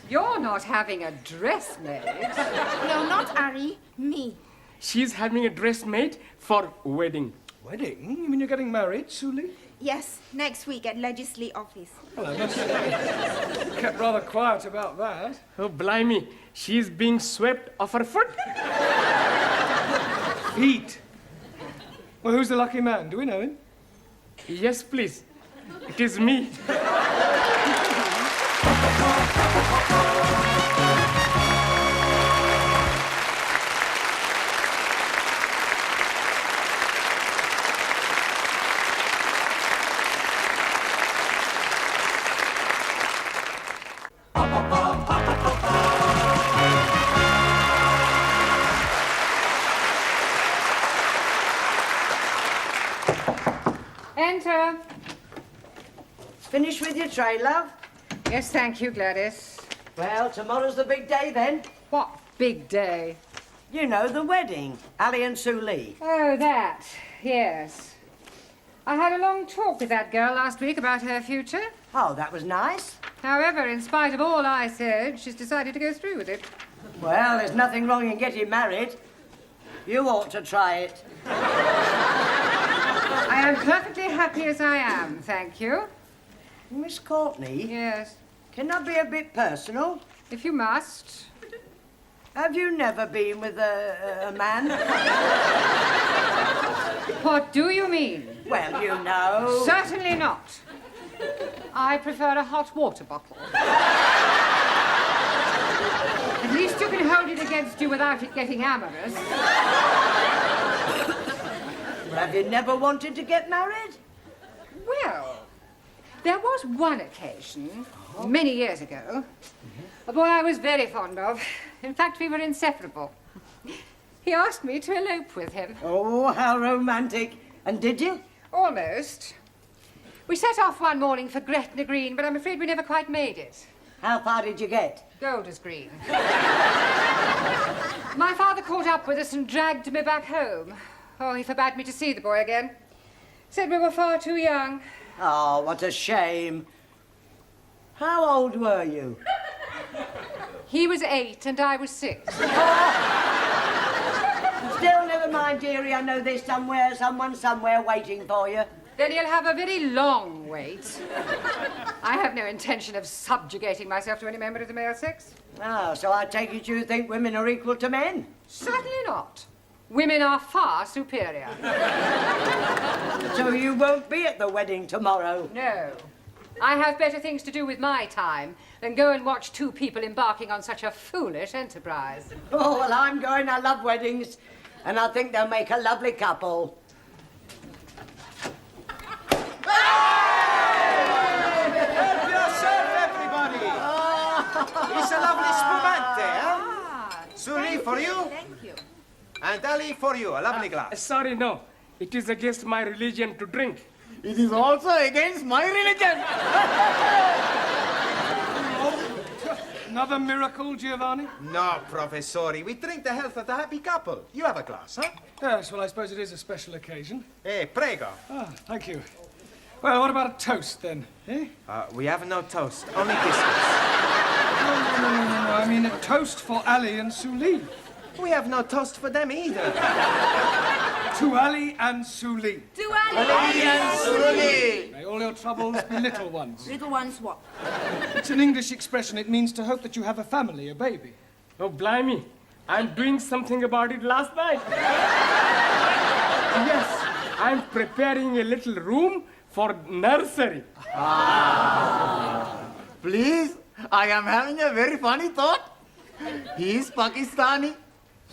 You're not having a dress made. No, not Ari. Me. She's having a dress made for wedding. Wedding? You mean you're getting married, Suli? Yes, next week at Legislate office. Well, I must say, kept rather quiet about that. Oh, blimey, she's being swept off her foot. Feet. Well, who's the lucky man? Do we know him? Yes, please. It is me. Enter. Finished with your tray, love? Yes, thank you, Gladys. Well, tomorrow's the big day then. What big day? You know, the wedding. Ali and Sue Lee. Oh, that. Yes. I had a long talk with that girl last week about her future. Oh, that was nice. However, in spite of all I said, she's decided to go through with it. Well, there's nothing wrong in getting married. You ought to try it. I am perfectly happy as I am, thank you. Miss Courtney? Yes. Can I be a bit personal? If you must. Have you never been with a man? What do you mean? Well, you know. Certainly not. I prefer a hot water bottle. At least you can hold it against you without it getting amorous. Well, have you never wanted to get married? Well, there was one occasion, many years ago, a boy I was very fond of. In fact, we were inseparable. He asked me to elope with him. Oh, how romantic. And did you? Almost. We set off one morning for Gretna Green, but I'm afraid we never quite made it. How far did you get? Golders Green. My father caught up with us and dragged me back home. Oh, he forbade me to see the boy again. Said we were far too young. Oh, what a shame. How old were you? He was 8 and I was 6. Still, never mind, dearie. I know there's someone somewhere waiting for you. Then you'll have a very long wait. I have no intention of subjugating myself to any member of the male sex. Oh, so I take it you think women are equal to men? Certainly not. Women are far superior. So you won't be at the wedding tomorrow? No. I have better things to do with my time than go and watch two people embarking on such a foolish enterprise. Oh, well, I'm going. I love weddings. And I think they'll make a lovely couple. Help yourself, everybody! It's a lovely spumante, huh? Suli, for you. Thank you. And Ali, for you, a lovely glass. Sorry, no. It is against my religion to drink. It is also against my religion. Another miracle, Giovanni? No, Professori. We drink the health of the happy couple. You have a glass, huh? Yes, well, I suppose it is a special occasion. Prego. Ah, thank you. Well, what about a toast, then? Eh? We have no toast, only biscuits. No. I mean a toast for Ali and Suli. We have no toast for them either. To Ali and Suli. To Ali and Suli. May all your troubles be little ones. Little ones what? It's an English expression. It means to hope that you have a family, a baby. Oh, blimey. I'm doing something about it last night. Yes, I'm preparing a little room for nursery. Please, I am having a very funny thought. He is Pakistani.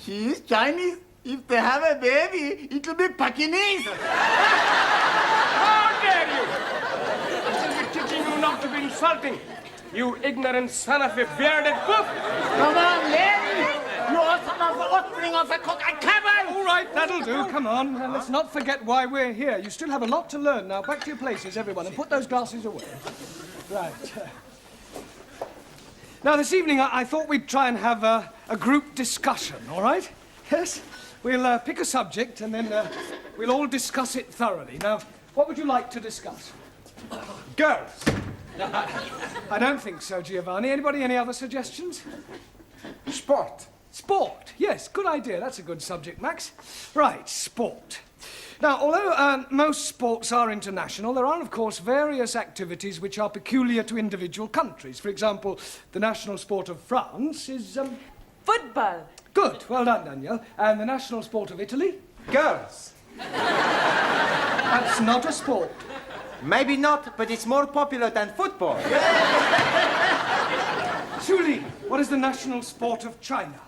She is Chinese. If they have a baby, it will be Pakinese. How dare you! I shall be teaching you not to be insulting, you ignorant son of a bearded cook. Come on, men. You are son of a offspring of a cook and cabin. All right, that'll do. Come on. And let's not forget why we're here. You still have a lot to learn. Now, back to your places, everyone, and put those glasses away. Right. Now, this evening, I thought we'd try and have a group discussion, all right? Yes? We'll pick a subject, and then we'll all discuss it thoroughly. Now, what would you like to discuss? Girls. I don't think so, Giovanni. Anybody, any other suggestions? Sport. Sport. Yes, good idea. That's a good subject, Max. Right, sport. Now, although most sports are international, there are, of course, various activities which are peculiar to individual countries. For example, the national sport of France is... Football. Good. Well done, Danielle. And the national sport of Italy? Girls. That's not a sport. Maybe not, but it's more popular than football. Suli, what is the national sport of China?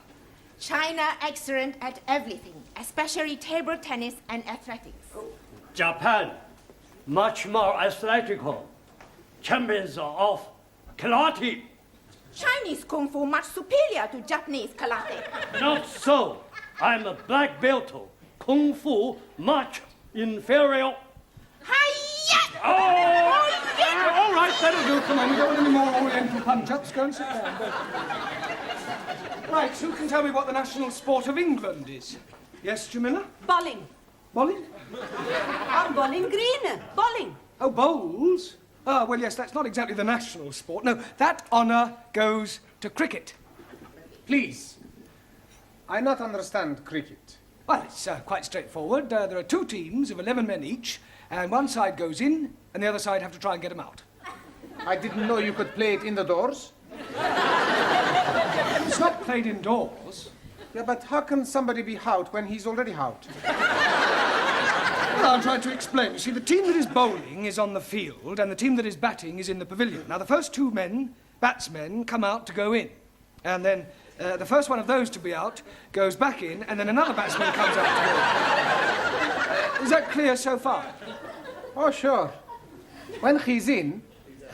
China excellent at everything, especially table tennis and athletics. Japan, much more athletical. Champions of karate. Chinese kung fu much superior to Japanese karate. Not so. I'm a black belt. Kung fu much inferior. Hi-ya! Oh! All right, that'll do. Come on, we don't want any more Oriental punch-ups. Go and sit down. Go. Right, who can tell me what the national sport of England is? Yes, Jamila? Bowling. Bowling? I'm bowling green. Bowling. Oh, bowls? Ah, well, yes, that's not exactly the national sport. No, that honour goes to cricket. Please. I not understand cricket. Well, it's quite straightforward. There are two teams of 11 men each, and one side goes in, and the other side have to try and get them out. I didn't know you could play it in the doors. It's not played indoors. Yeah, but how can somebody be out when he's already out? Well, I'll try to explain. You see, the team that is bowling is on the field, and the team that is batting is in the pavilion. Now, the first two batsmen, come out to go in. And then the first one of those to be out goes back in, and then another batsman comes out to go in. Is that clear so far? Oh, sure. When he's in,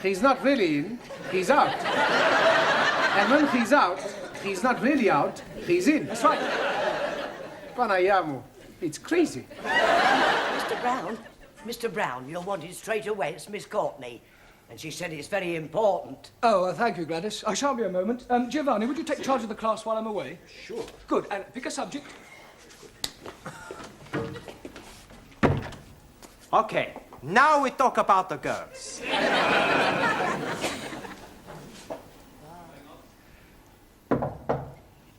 he's not really in, he's out. And when he's out, he's not really out, he's in. That's right. Panayamu, it's crazy. Mr. Brown, you're wanted straight away. It's Miss Courtney. And she said it's very important. Oh, thank you, Gladys. I shan't be a moment. Giovanni, would you take charge of the class while I'm away? Sure. Good. And pick a subject. Okay, now we talk about the girls.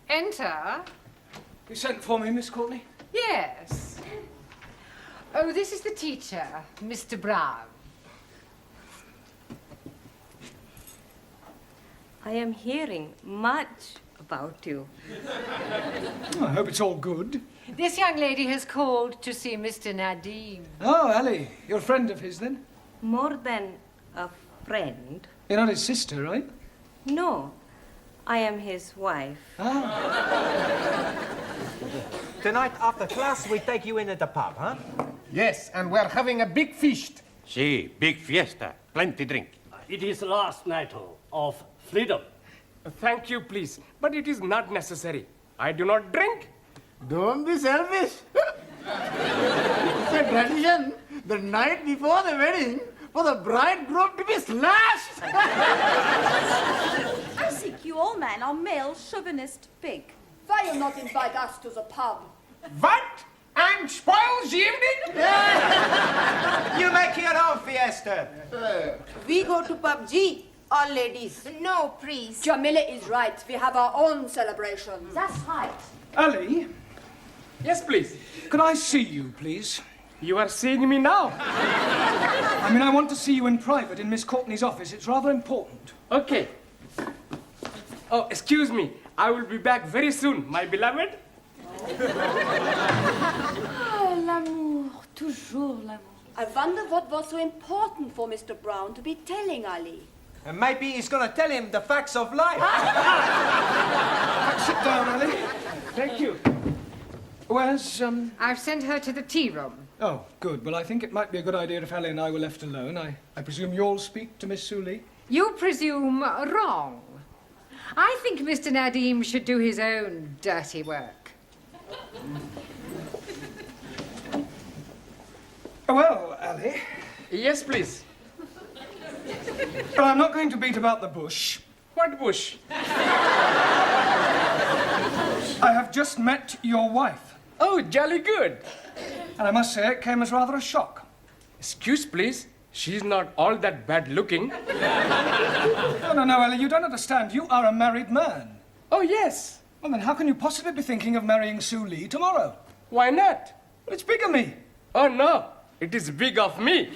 Enter. You sent for me, Miss Courtney? Yes. Oh, this is the teacher, Mr. Brown. I am hearing much about you. Oh, I hope it's all good. This young lady has called to see Mr. Nadim. Oh, Ali, you're a friend of his, then? More than a friend. You're not his sister, right? No, I am his wife. Tonight after class, we take you in at the pub, huh? Yes, and we're having a big feast. Si, big fiesta. Plenty drink. It is the last night of freedom. Thank you, please. But it is not necessary. I do not drink. Don't be selfish. It's a tradition, the night before the wedding, for the bridegroom to be slashed. I think you all men are male chauvinist pig. Why you not invite us to the pub? What? And spoils the evening? You make your own fiesta. We go to PUBG, all ladies. No, please. Jamila is right. We have our own celebration. That's right. Ali, Yes, please. could I see you, please? You are seeing me now. I mean, I want to see you in private in Miss Courtney's office. It's rather important. Okay. Oh, excuse me. I will be back very soon, my beloved. Ah, l'amour, toujours l'amour. I wonder what was so important for Mr. Brown to be telling Ali. And maybe he's gonna tell him the facts of life. Sit down, Ali. Thank you. Where's, I've sent her to the tea room. Oh, good. Well, I think it might be a good idea if Ali and I were left alone. I presume you'll speak to Miss Suli? You presume wrong. I think Mr. Nadim should do his own dirty work. Well, Ali, Yes, please. well, I'm not going to beat about the bush. What bush? I have just met your wife, Oh, jolly good. and I must say it came as rather a shock. Excuse, please. She's not all that bad looking. No, Ali, you don't understand. You are a married man. Oh, yes. Well, then how can you possibly be thinking of marrying Sue Lee tomorrow? Why not? Well, it's bigamy. Oh, no. It is big of me.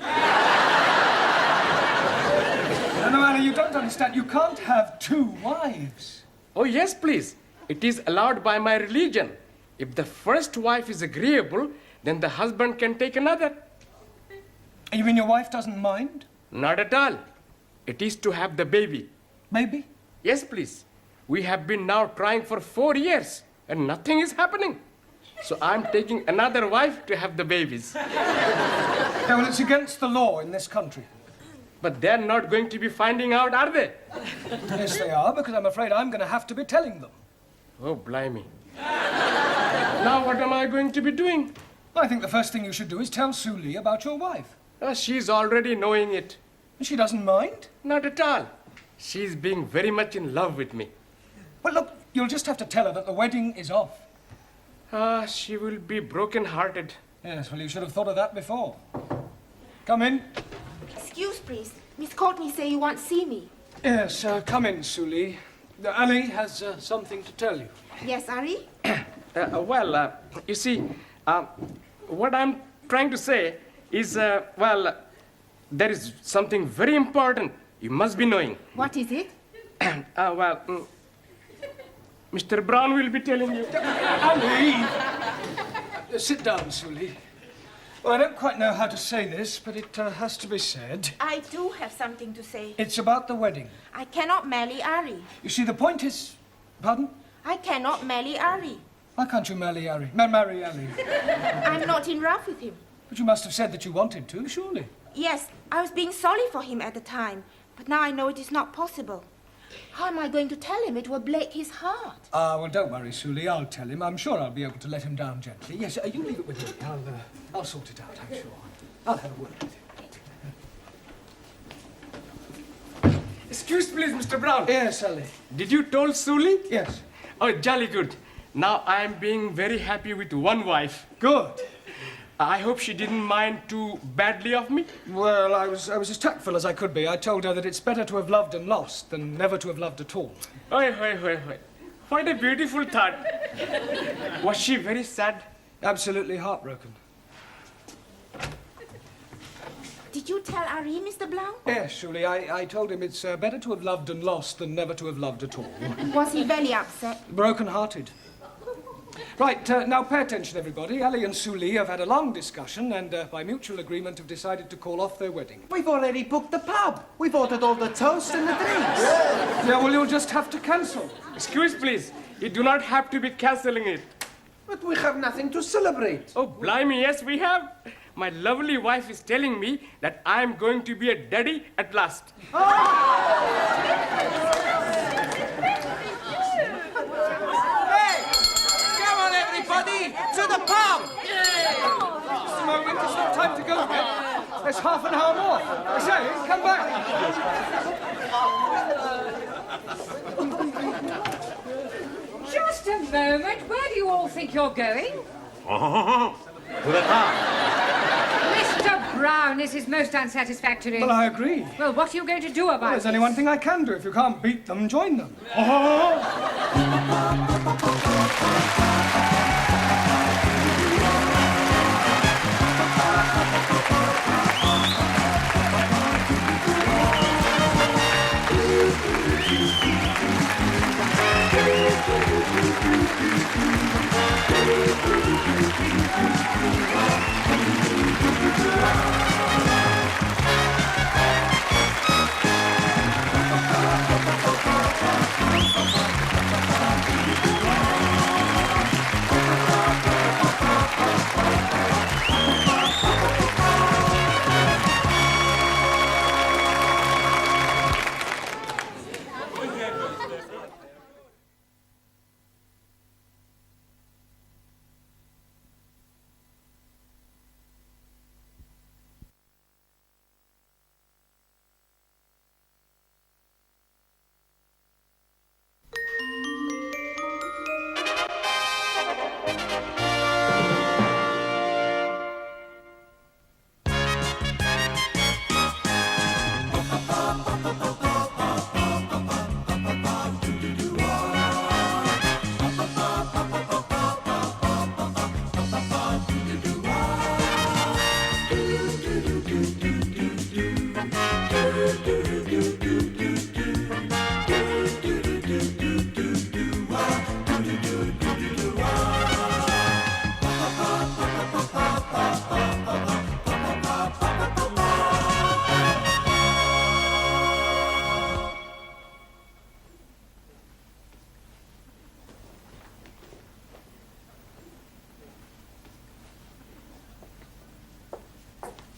No, Anna, you don't understand. You can't have 2 wives. Oh, yes, please. It is allowed by my religion. If the first wife is agreeable, then the husband can take another. You mean your wife doesn't mind? Not at all. It is to have the baby. Baby? Yes, please. We have been now trying for 4 years, and nothing is happening. So I'm taking another wife to have the babies. Yeah, well, it's against the law in this country. But they're not going to be finding out, are they? Yes, they are, because I'm afraid I'm going to have to be telling them. Oh, blimey. Now what am I going to be doing? I think the first thing you should do is tell Sue Lee about your wife. She's already knowing it. She doesn't mind? Not at all. She's being very much in love with me. Well, look, you'll just have to tell her that the wedding is off. She will be broken-hearted. Yes, well, you should have thought of that before. Come in. Excuse, please. Miss Courtney say you want to see me. Yes, come in, Sue Lee. Ali has something to tell you. Yes, Ari? You see, what I'm trying to say is, there is something very important you must be knowing. What is it? Mr. Brown will be telling you. Ali! Sit down, Sue Lee. Well, I don't quite know how to say this, but it has to be said. I do have something to say. It's about the wedding. I cannot marry Ari. You see, the point is... Pardon? I cannot marry Ari. Why can't you marry Ali? Marry Ali? I'm not in love with him. But you must have said that you wanted to, surely. Yes, I was being sorry for him at the time, but now I know it is not possible. How am I going to tell him? It will break his heart. Well, don't worry, Sue Lee. I'll tell him. I'm sure I'll be able to let him down gently. Yes, you leave it with me. I'll sort it out, I'm sure. I'll have a word with him. Excuse, please, Mr. Brown. Yes, Ali. Did you told Suli? Yes. Oh, jolly good. Now I'm being very happy with one wife. Good. I hope she didn't mind too badly of me. Well, I was as tactful as I could be. I told her that it's better to have loved and lost than never to have loved at all. Oi. What a beautiful thought. Was she very sad? Absolutely heartbroken. Did you tell Ari, Mr. Blount? Yes, Julie. I told him it's better to have loved and lost than never to have loved at all. Was he very upset? Broken-hearted. Right, now pay attention, everybody. Ali and Sue Lee have had a long discussion and, by mutual agreement, have decided to call off their wedding. We've already booked the pub. We've ordered all the toast and the drinks. Yeah, well, you'll just have to cancel. Excuse, please. You do not have to be cancelling it. But we have nothing to celebrate. Oh, blimey, yes, we have. My lovely wife is telling me that I'm going to be a daddy at last. To the pub! Just a moment, it's not time to go yet. There's half an hour more. I say, come back. Just a moment. Where do you all think you're going? To the pub. Mr. Brown, this is most unsatisfactory. Well, I agree. Well, what are you going to do about Well, there's it? only one thing I can do. If you can't beat them, join them.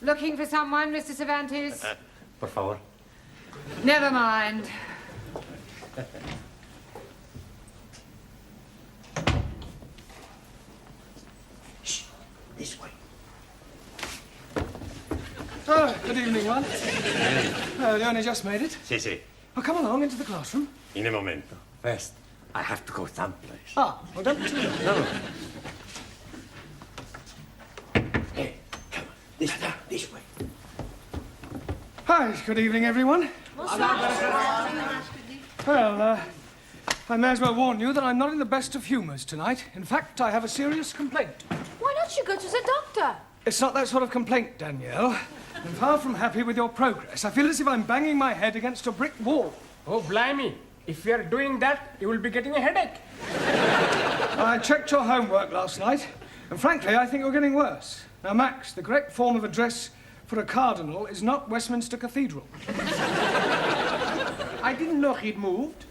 Looking for someone, Mr. Cervantes? Por favor. Never mind. Shh, this way. Oh, good evening, one. You only just made it. Sí, sí. Oh, come along into the classroom. In a momento. First, I have to go someplace. Ah, well, don't... No. Hey, come on. This way. Hi, good evening, everyone. Well, I may as well warn you that I'm not in the best of humours tonight. In fact, I have a serious complaint. Why don't you go to the doctor? It's not that sort of complaint, Danielle. I'm far from happy with your progress. I feel as if I'm banging my head against a brick wall. Oh, blimey. If you're doing that, you will be getting a headache. I checked your homework last night, and frankly, I think you're getting worse. Now, Max, the correct form of address for a cardinal is not Westminster Cathedral. I didn't know he'd moved.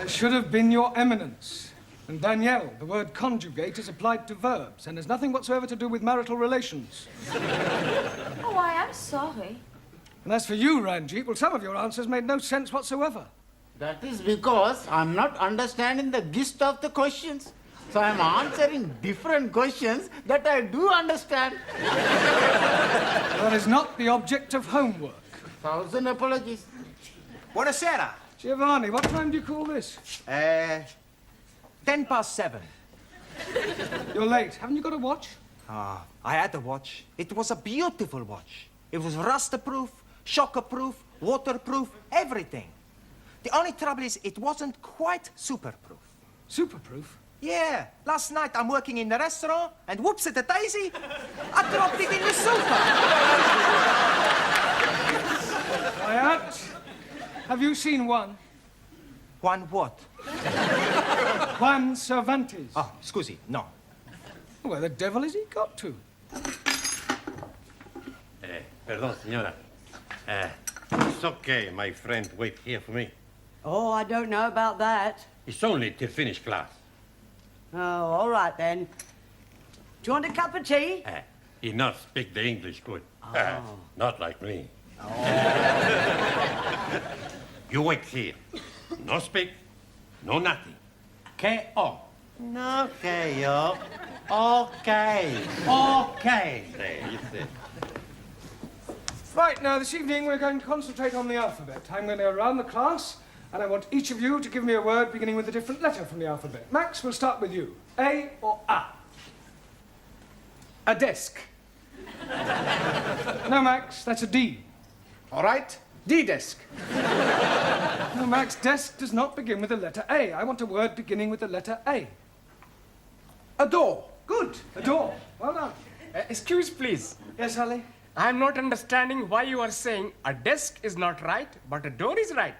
It should have been Your Eminence. And Danielle, the word conjugate is applied to verbs and has nothing whatsoever to do with marital relations. Oh, I am sorry. And as for you, Ranjit, well, some of your answers made no sense whatsoever. That is because I'm not understanding the gist of the questions. So I'm answering different questions that I do understand. That is not the object of homework. 1,000 apologies. Buonasera. Giovanni, what time do you call this? 7:10. You're late. Haven't you got a watch? Ah, I had a watch. It was a beautiful watch. It was rust-proof, shock-proof, waterproof, everything. The only trouble is it wasn't quite super-proof. Super-proof? Yeah. Last night I'm working in the restaurant and whoops at a daisy, I dropped it in the sofa. Quiet. Have you seen one? One what? Juan Cervantes. Oh, scusi, no. Where the devil has he got to? Perdón, señora. It's okay, my friend. Wait here for me. Oh, I don't know about that. It's only till finish class. Oh, all right then. Do you want a cup of tea? He not speak the English good. Not like me. You wait here. No speak, no nothing. K.O. Okay, yo. Okay. Okay. There, you see. Right, now this evening we're going to concentrate on the alphabet. I'm going to go around the class and I want each of you to give me a word beginning with a different letter from the alphabet. Max, we'll start with you. A or A? A desk. No, Max, that's a D. All right. D-desk. No, Max, desk does not begin with the letter A. I want a word beginning with the letter A. A door. Good, a door. Well done. Excuse, please. Yes, Ali? I'm not understanding why you are saying a desk is not right, but a door is right.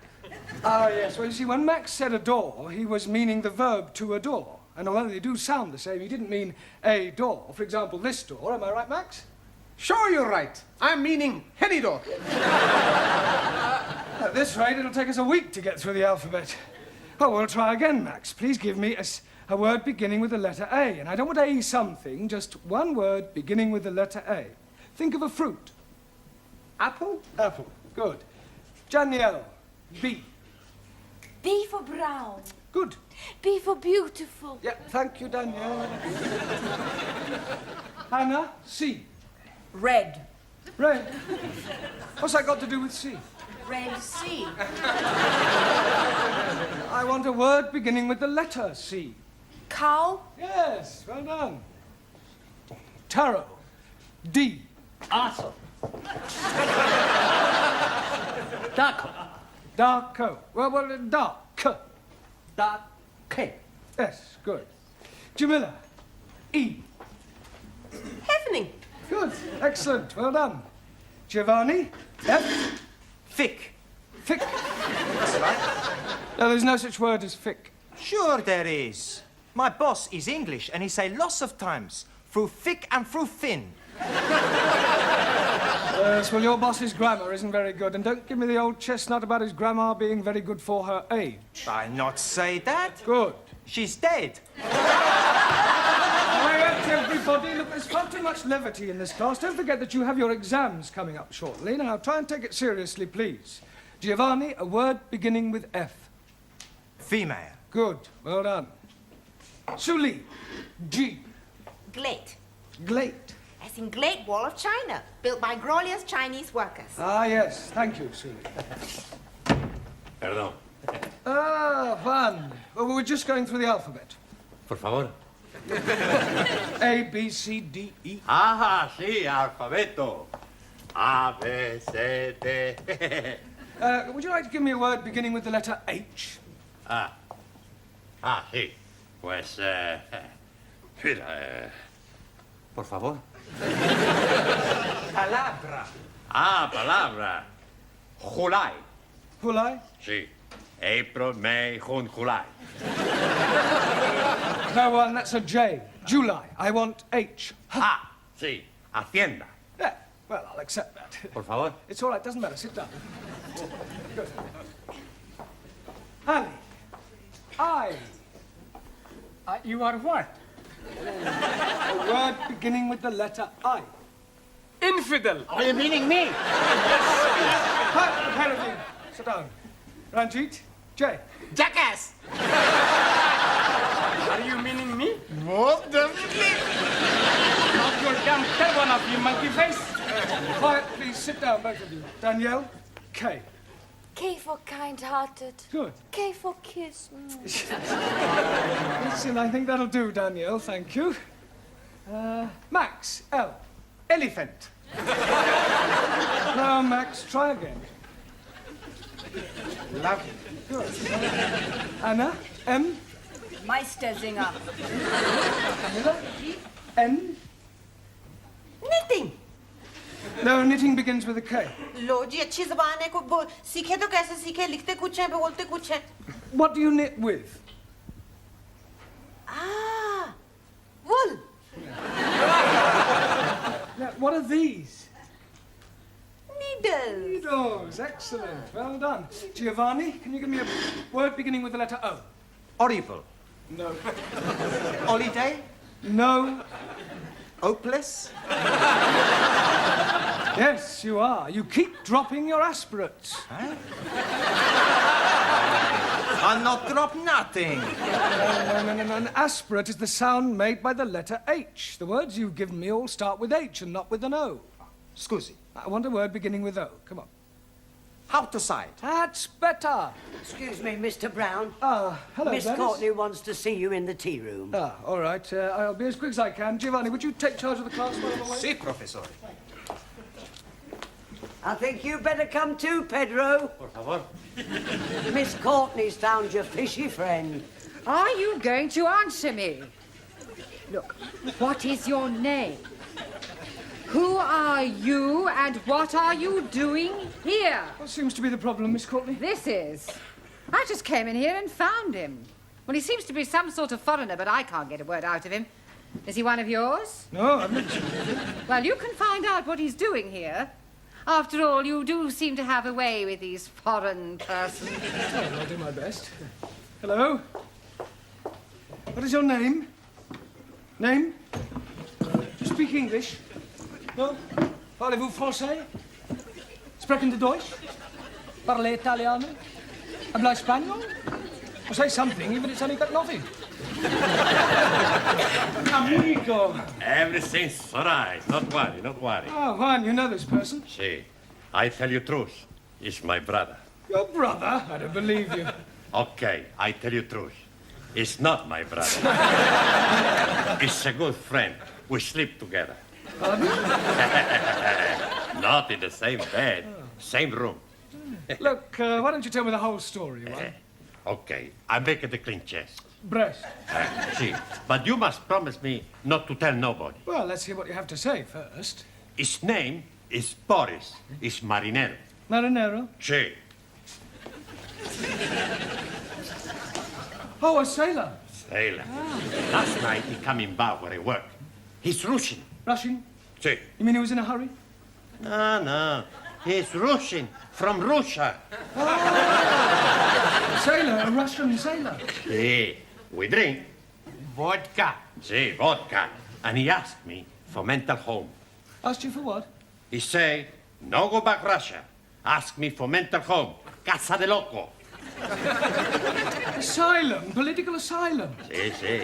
Ah, yes. Well, you see, when Max said adore, he was meaning the verb to adore. And although they do sound the same, he didn't mean a door. For example, this door. Am I right, Max? Sure, you're right. I'm meaning any door. At this rate, it'll take us a week to get through the alphabet. Oh, we'll try again, Max. Please give me a word beginning with the letter A. And I don't want A something, just one word beginning with the letter A. Think of a fruit. Apple? Apple. Good. Danielle. B. B for brown. Good. B for beautiful. Yeah, thank you, Danielle. Hannah. C. Red. Red. What's that got to do with C? Red sea. I want a word beginning with the letter C. Cow. Yes, well done. Tarot. D. Awesome. Darko. Darko. Well, dark. Dark K. Yes, good. Jamila. E. Happening. Good. Excellent. Well done. Giovanni. F. Thick. Thick. That's right. No, there's no such word as thick. Sure there is. My boss is English and he say lots of times, through thick and through thin. Yes, well, your boss's grammar isn't very good, and don't give me the old chestnut about his grandma being very good for her age. I not say that. Good. She's dead. Quiet, everybody. everybody. Look, there's far too much levity in this class. Don't forget that you have your exams coming up shortly. Now, try and take it seriously, please. Giovanni, a word beginning with F. Female. Good. Well done. Suli, G. Glade. Glade. As in Great Wall of China, built by glorious Chinese workers. Ah, yes. Thank you, Suli. Perdón. Van. Well, we're just going through the alphabet. Por favor. A, B, C, D, E. Ah, sí, alfabeto. A, B, C, D. Would you like to give me a word beginning with the letter H? Sí. Pues, mira, por favor. Palabra. Palabra. July. July? Sí. April, May, June, July. No, one, that's a J. July. I want H. Sí. Hacienda. Yeah, well, I'll accept that. Por favor. It's all right, doesn't matter. Sit down. Good. Ali. I. You are what? A word beginning with the letter I. Infidel. Are you meaning me? Pair of you. Sit down. Ranjit. J. Jackass. Are you meaning me? Most definitely. Not your damn tail one of you, monkey face. Quiet, please. Sit down, both of you. Danielle. K. K for kind-hearted. Good. K for kiss. Listen, I think that'll do, Danielle. Thank you. Max. L. Elephant. Now, Max, try again. Lovely. Good. Anna. M. Meistersinger. Camilla. N. Knitting. No, knitting begins with a K. लो जी अच्छी जबान है को सीखे तो कैसे सीखे लिखते कुछ हैं बोलते कुछ हैं What do you knit with? wool. Now, what are these? Needles. Needles. Excellent. Well done. Giovanni, can you give me a word beginning with the letter O? Horrible. No. Holiday. No. Hopeless. Yes, you are. You keep dropping your aspirates. I'll not drop nothing. No. An aspirate is the sound made by the letter H. The words you've given me all start with H and not with an O. Scusi. I want a word beginning with O. Come on. How to side? That's better. Excuse me, Mr. Brown. Hello, Miss Gladys. Courtney wants to see you in the tea room. All right. I'll be as quick as I can. Giovanni, would you take charge of the class while I'm away? Si, professor. I think you better come too, Pedro. Por favor. Miss Courtney's found your fishy friend. Are you going to answer me? Look, what is your name? Who are you and what are you doing here? What seems to be the problem, Miss Courtney? This is. I just came in here and found him. Well, he seems to be some sort of foreigner, but I can't get a word out of him. Is he one of yours? No, I've not seen him. Well, you can find out what he's doing here. After all, you do seem to have a way with these foreign persons. Oh, I'll do my best. Hello? What is your name? Name? Do you speak English? No? Parlez-vous français? Sprechen Sie Deutsch? Parle italiano? Habla español? Well, say something, even if it's only got nothing. Amigo. Everything's all right. Not worry, not worry. Oh, Juan, you know this person? See, I tell you truth. He's my brother. Your brother? I don't believe you. Okay, I tell you truth. He's not my brother. He's a good friend. We sleep together. Pardon? Not in the same bed, same room. Look, why don't you tell me the whole story, Juan? Okay, I make it a clean chest. Breast. See, but you must promise me not to tell nobody. Well, let's hear what you have to say first. His name is Boris. He's marinero. Marinero? Sí. Oh, a sailor. Sailor. Last night he come in bar where I work. He's Russian. Russian? Sí. You mean he was in a hurry? No. He's Russian. From Russia. Sailor, a Russian sailor. Sí. We drink vodka. Sí, vodka. and he asked me for mental home. Asked you for what? He say, no go back Russia. Ask me for mental home. Casa de loco. Asylum, political asylum. Sí, sí.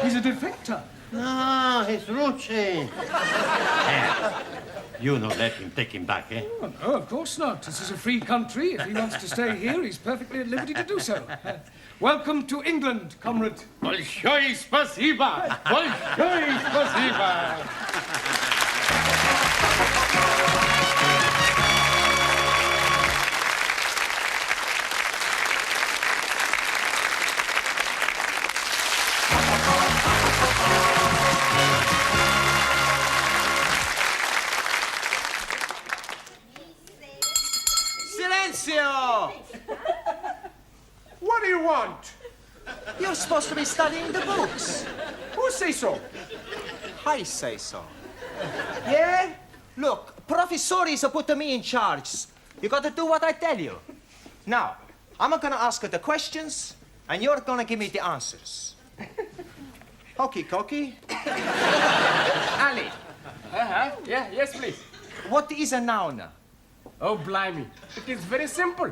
He's a defector. No, he's Rucci. You no let him take him back, eh? Oh, no, of course not. This is a free country. If he wants to stay here, he's perfectly at liberty to do so. Welcome to England, comrade. Большое спасибо! Большое спасибо! Silencio! What do you want? You're supposed to be studying the books. Who say so? I say so. Yeah? Look, professores are putting me in charge. You got to do what I tell you. Now, I'm gonna ask you the questions, and you're gonna give me the answers. Hokey cokey. Ali, Yeah, yes, please. what is a noun? Oh, blimey. It is very simple.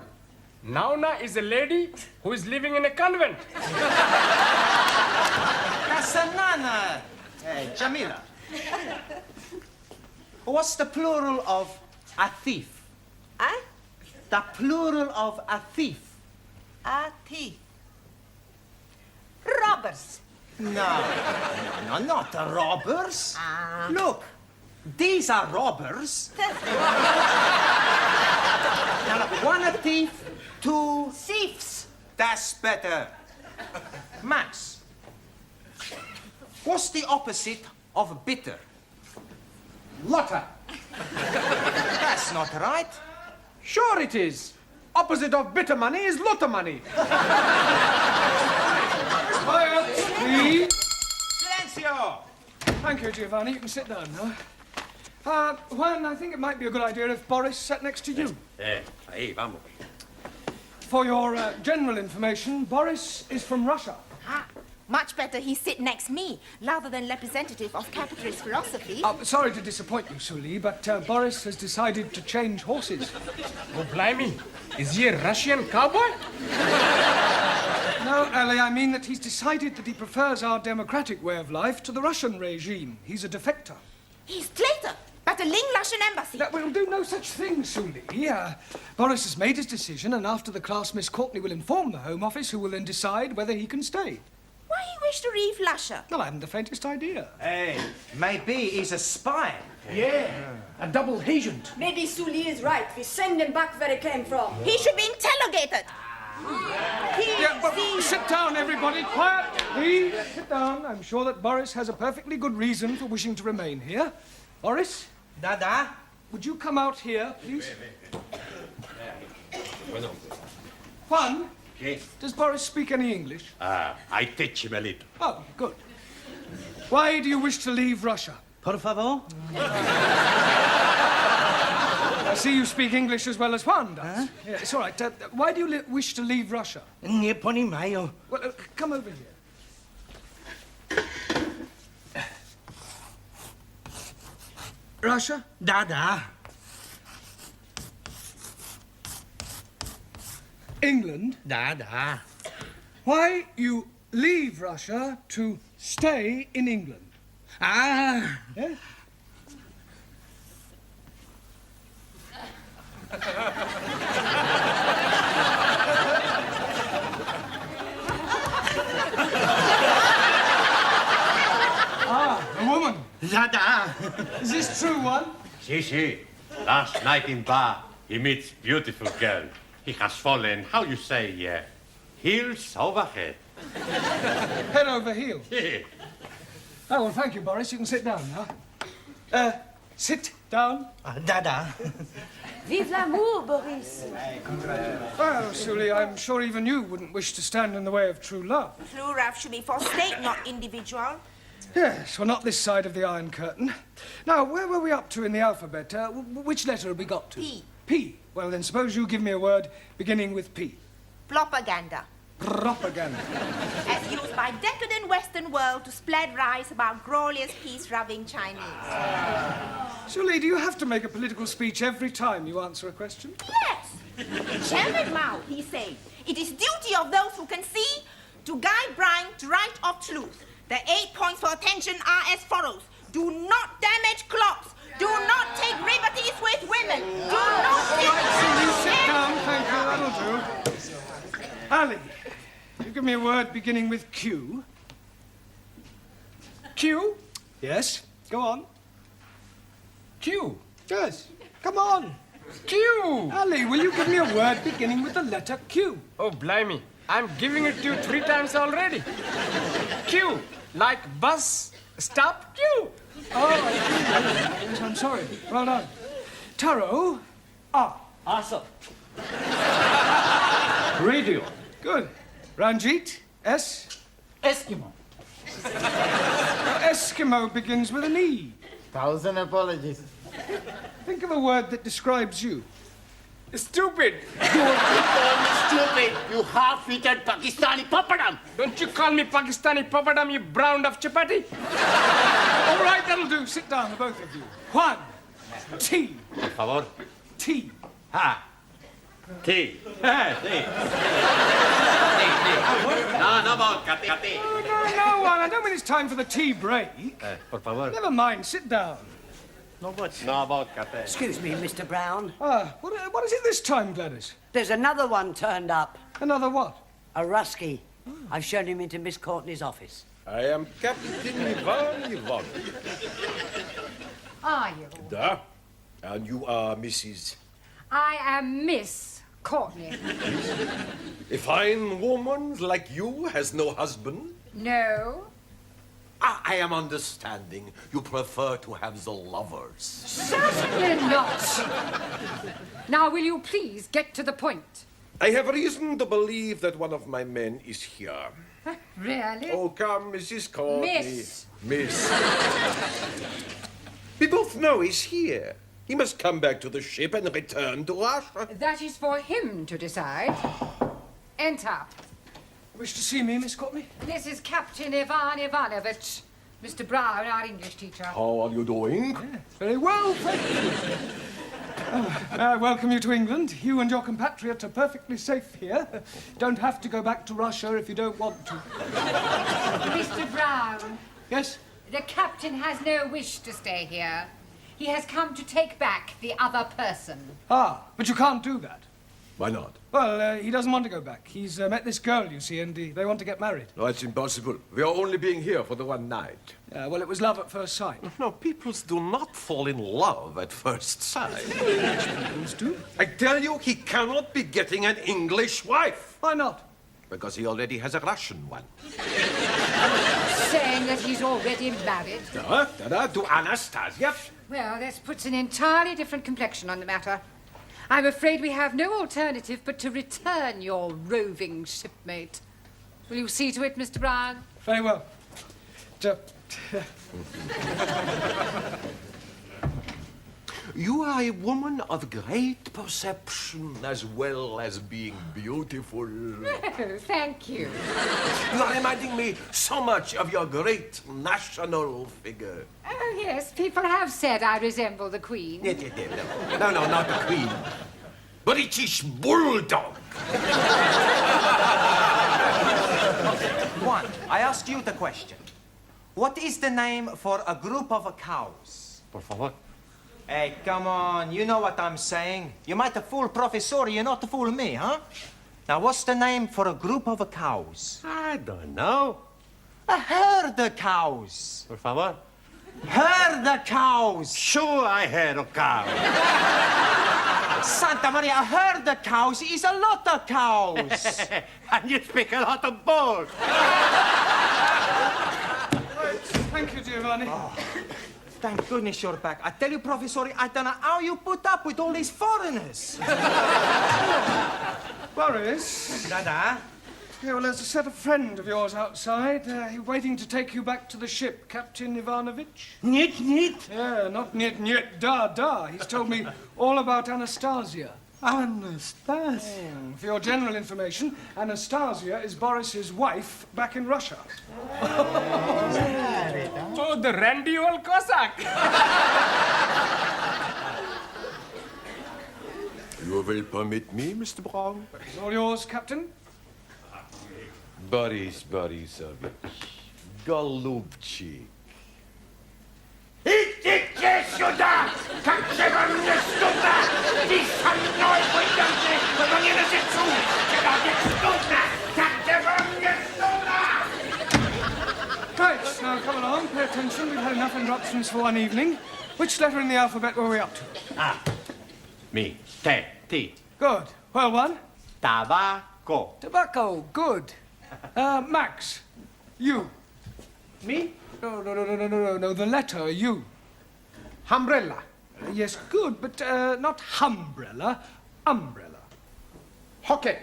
Nauna is a lady who is living in a convent. That's a nana. Jamila. What's the plural of a thief? Ah? The plural of a thief. A thief. Robbers. No, not the robbers. Look, these are robbers. Now, look, one a thief, two Thieves. That's better. Max, what's the opposite of bitter? Lotter. That's not right. Sure it is. Opposite of bitter money is lotter money. Quiet, please. Silencio! Thank you, Giovanni. You can sit down now. Juan, I think it might be a good idea if Boris sat next to you. Ahí, vamos. For your general information, Boris is from Russia. Much better he sit next me, rather than representative of capitalist philosophy. Sorry to disappoint you, Sully, but Boris has decided to change horses. Oh, blimey. Is he a Russian cowboy? No, Ali, I mean that he's decided that he prefers our democratic way of life to the Russian regime. He's a defector. He's traitor, but a Ling Russian embassy. That will do no such thing, Sully. Boris has made his decision, and after the class, Miss Courtney will inform the Home Office, who will then decide whether he can stay. Why he wish to leave Russia? Well, I haven't the faintest idea. Hey, maybe he's a spy. Yeah, a double agent. Maybe Sully is right. We send him back where he came from. He should be interrogated. Yeah, well, sit down, everybody. Quiet, please. Sit down. I'm sure that Boris has a perfectly good reason for wishing to remain here. Boris? Dada? Would you come out here, please? Juan? Okay. Does Boris speak any English? I teach him a little. Oh, good. Why do you wish to leave Russia? Por favor. I see you speak English as well as Juan does. Yeah, it's all right. Why do you wish to leave Russia? Nie poнимаю. Well, come over here. Russia? Да. England? Да. Why you leave Russia to stay in England? Ah. Yeah? A woman. Да. Is this true, one? Si. Last night in bar, he meets beautiful girl. He has fallen, how you say, heels over head. Head over heels. Yeah. Oh, well, thank you, Boris. You can sit down now. Sit down. Да. Vive l'amour, Boris. Well, Sully, I'm sure even you wouldn't wish to stand in the way of true love. True love should be for state, not individual. Yes, well, not this side of the Iron Curtain. Now, where were we up to in the alphabet? Which letter have we got to? P. P. Well, then suppose you give me a word beginning with P. Propaganda. Propaganda. As used by decadent Western world to spread lies about glorious peace-loving Chinese. Surely, do you have to make a political speech every time you answer a question? Yes. Chairman Mao, he said, it is duty of those who can see to guide Brian to right of truth. The 8 points for attention are as follows. Do not damage clocks. Do not take liberties with women. Do not... You sit down, thank you, that'll do. Ali, you give me a word beginning with Q. Q? Yes, go on. Q. Yes, come on. Q. Ali, will you give me a word beginning with the letter Q? Oh, blimey. I'm giving it to you 3 times already. Q. Like bus, stop, Q. Oh, yes, I'm sorry. Well done. Taro, R. Awesome. Radio. Good. Ranjit, S. Eskimo. Eskimo begins with an E. 1,000 apologies. Think of a word that describes you. Stupid. Stupid, you half-eaten Pakistani papadam. Don't you call me Pakistani papadam, you brown of chapati. All right, that'll do. Sit down, the both of you. Juan, T. Por favor. T. Ha. Tea. Tea. No vodka, tea. No, Juan, I don't mean it's time for the tea break. Por favor. Never mind, sit down. No vodka, tea. Excuse me, Mr. Brown. What is it this time, Gladys? There's another one turned up. Another what? A Rusky. I've shown him into Miss Courtney's office. I am Captain Ivan Ivanovich. Are you? Da. And you are Mrs. I am Miss Courtney. A fine woman like you has no husband? No. I am understanding you prefer to have the lovers. Certainly not. Now, will you please get to the point? I have reason to believe that one of my men is here. Really? Oh, come, Mrs. Courtney. Miss. We both know he's here. He must come back to the ship and return to Russia. That is for him to decide. Enter. Wish to see me, Miss Courtney? This is Captain Ivan Ivanovich. Mr. Brown, our English teacher. How are you doing? Very well, thank you. I welcome you to England. You and your compatriots are perfectly safe here. Don't have to go back to Russia if you don't want to. Mr. Brown. Yes? The captain has no wish to stay here. He has come to take back the other person. Ah, but you can't do that. Why not? Well, he doesn't want to go back. He's met this girl, you see, and they want to get married. No, it's impossible. We are only being here for the one night. Well, it was love at first sight. No, peoples do not fall in love at first sight. Peoples do. I tell you, he cannot be getting an English wife. Why not? Because he already has a Russian one. Saying that he's already married. To Anastasia. Well, this puts an entirely different complexion on the matter. I'm afraid we have no alternative but to return your roving shipmate. Will you see to it, Mr. Brown? Very well. You are a woman of great perception as well as being beautiful. Oh, thank you. You are reminding me so much of your great national figure. Oh, yes, people have said I resemble the Queen. No, not the Queen. British Bulldog. Juan, I ask you the question. What is the name for a group of cows? Por favor. Hey, come on, you know what I'm saying. You might have fooled Professor, you not to fool me, huh? Now, what's the name for a group of cows? I don't know. A herd of cows. Por favor. Herd of cows. Sure, I heard of cow. Santa Maria, a herd of cows is a lot of cows. And you speak a lot of balls. Thank you, Giovanni. Thank goodness you're back. I tell you, Professor, I don't know how you put up with all these foreigners. Boris? Dada? Yeah, well, there's a set of friend of yours outside. Waiting to take you back to the ship, Captain Ivanovich. Niet. Yeah, not niet, da. He's told me all about Anastasia. Anastasia. For your general information, Anastasia is Boris's wife back in Russia. Oh, the randy old Cossack. You will permit me, Mr. Brown? It's all yours, Captain. Boris Borisovich. Golubчик. Idźcie сюда! Как же вам не стыдно? Ты со мной выйдете, но не на лицу! Когда не стыдно! Как же вам не стыдно? Right, now come along, pay attention. We've had enough interruptions for one evening. Which letter in the alphabet were we up to? Me. Te. Ti. Good. Well, one. Tabaco. Tobacco. Good. Max. You. Me? No, the letter U. Umbrella. Yes, good, but not humbrella, umbrella. Hockey.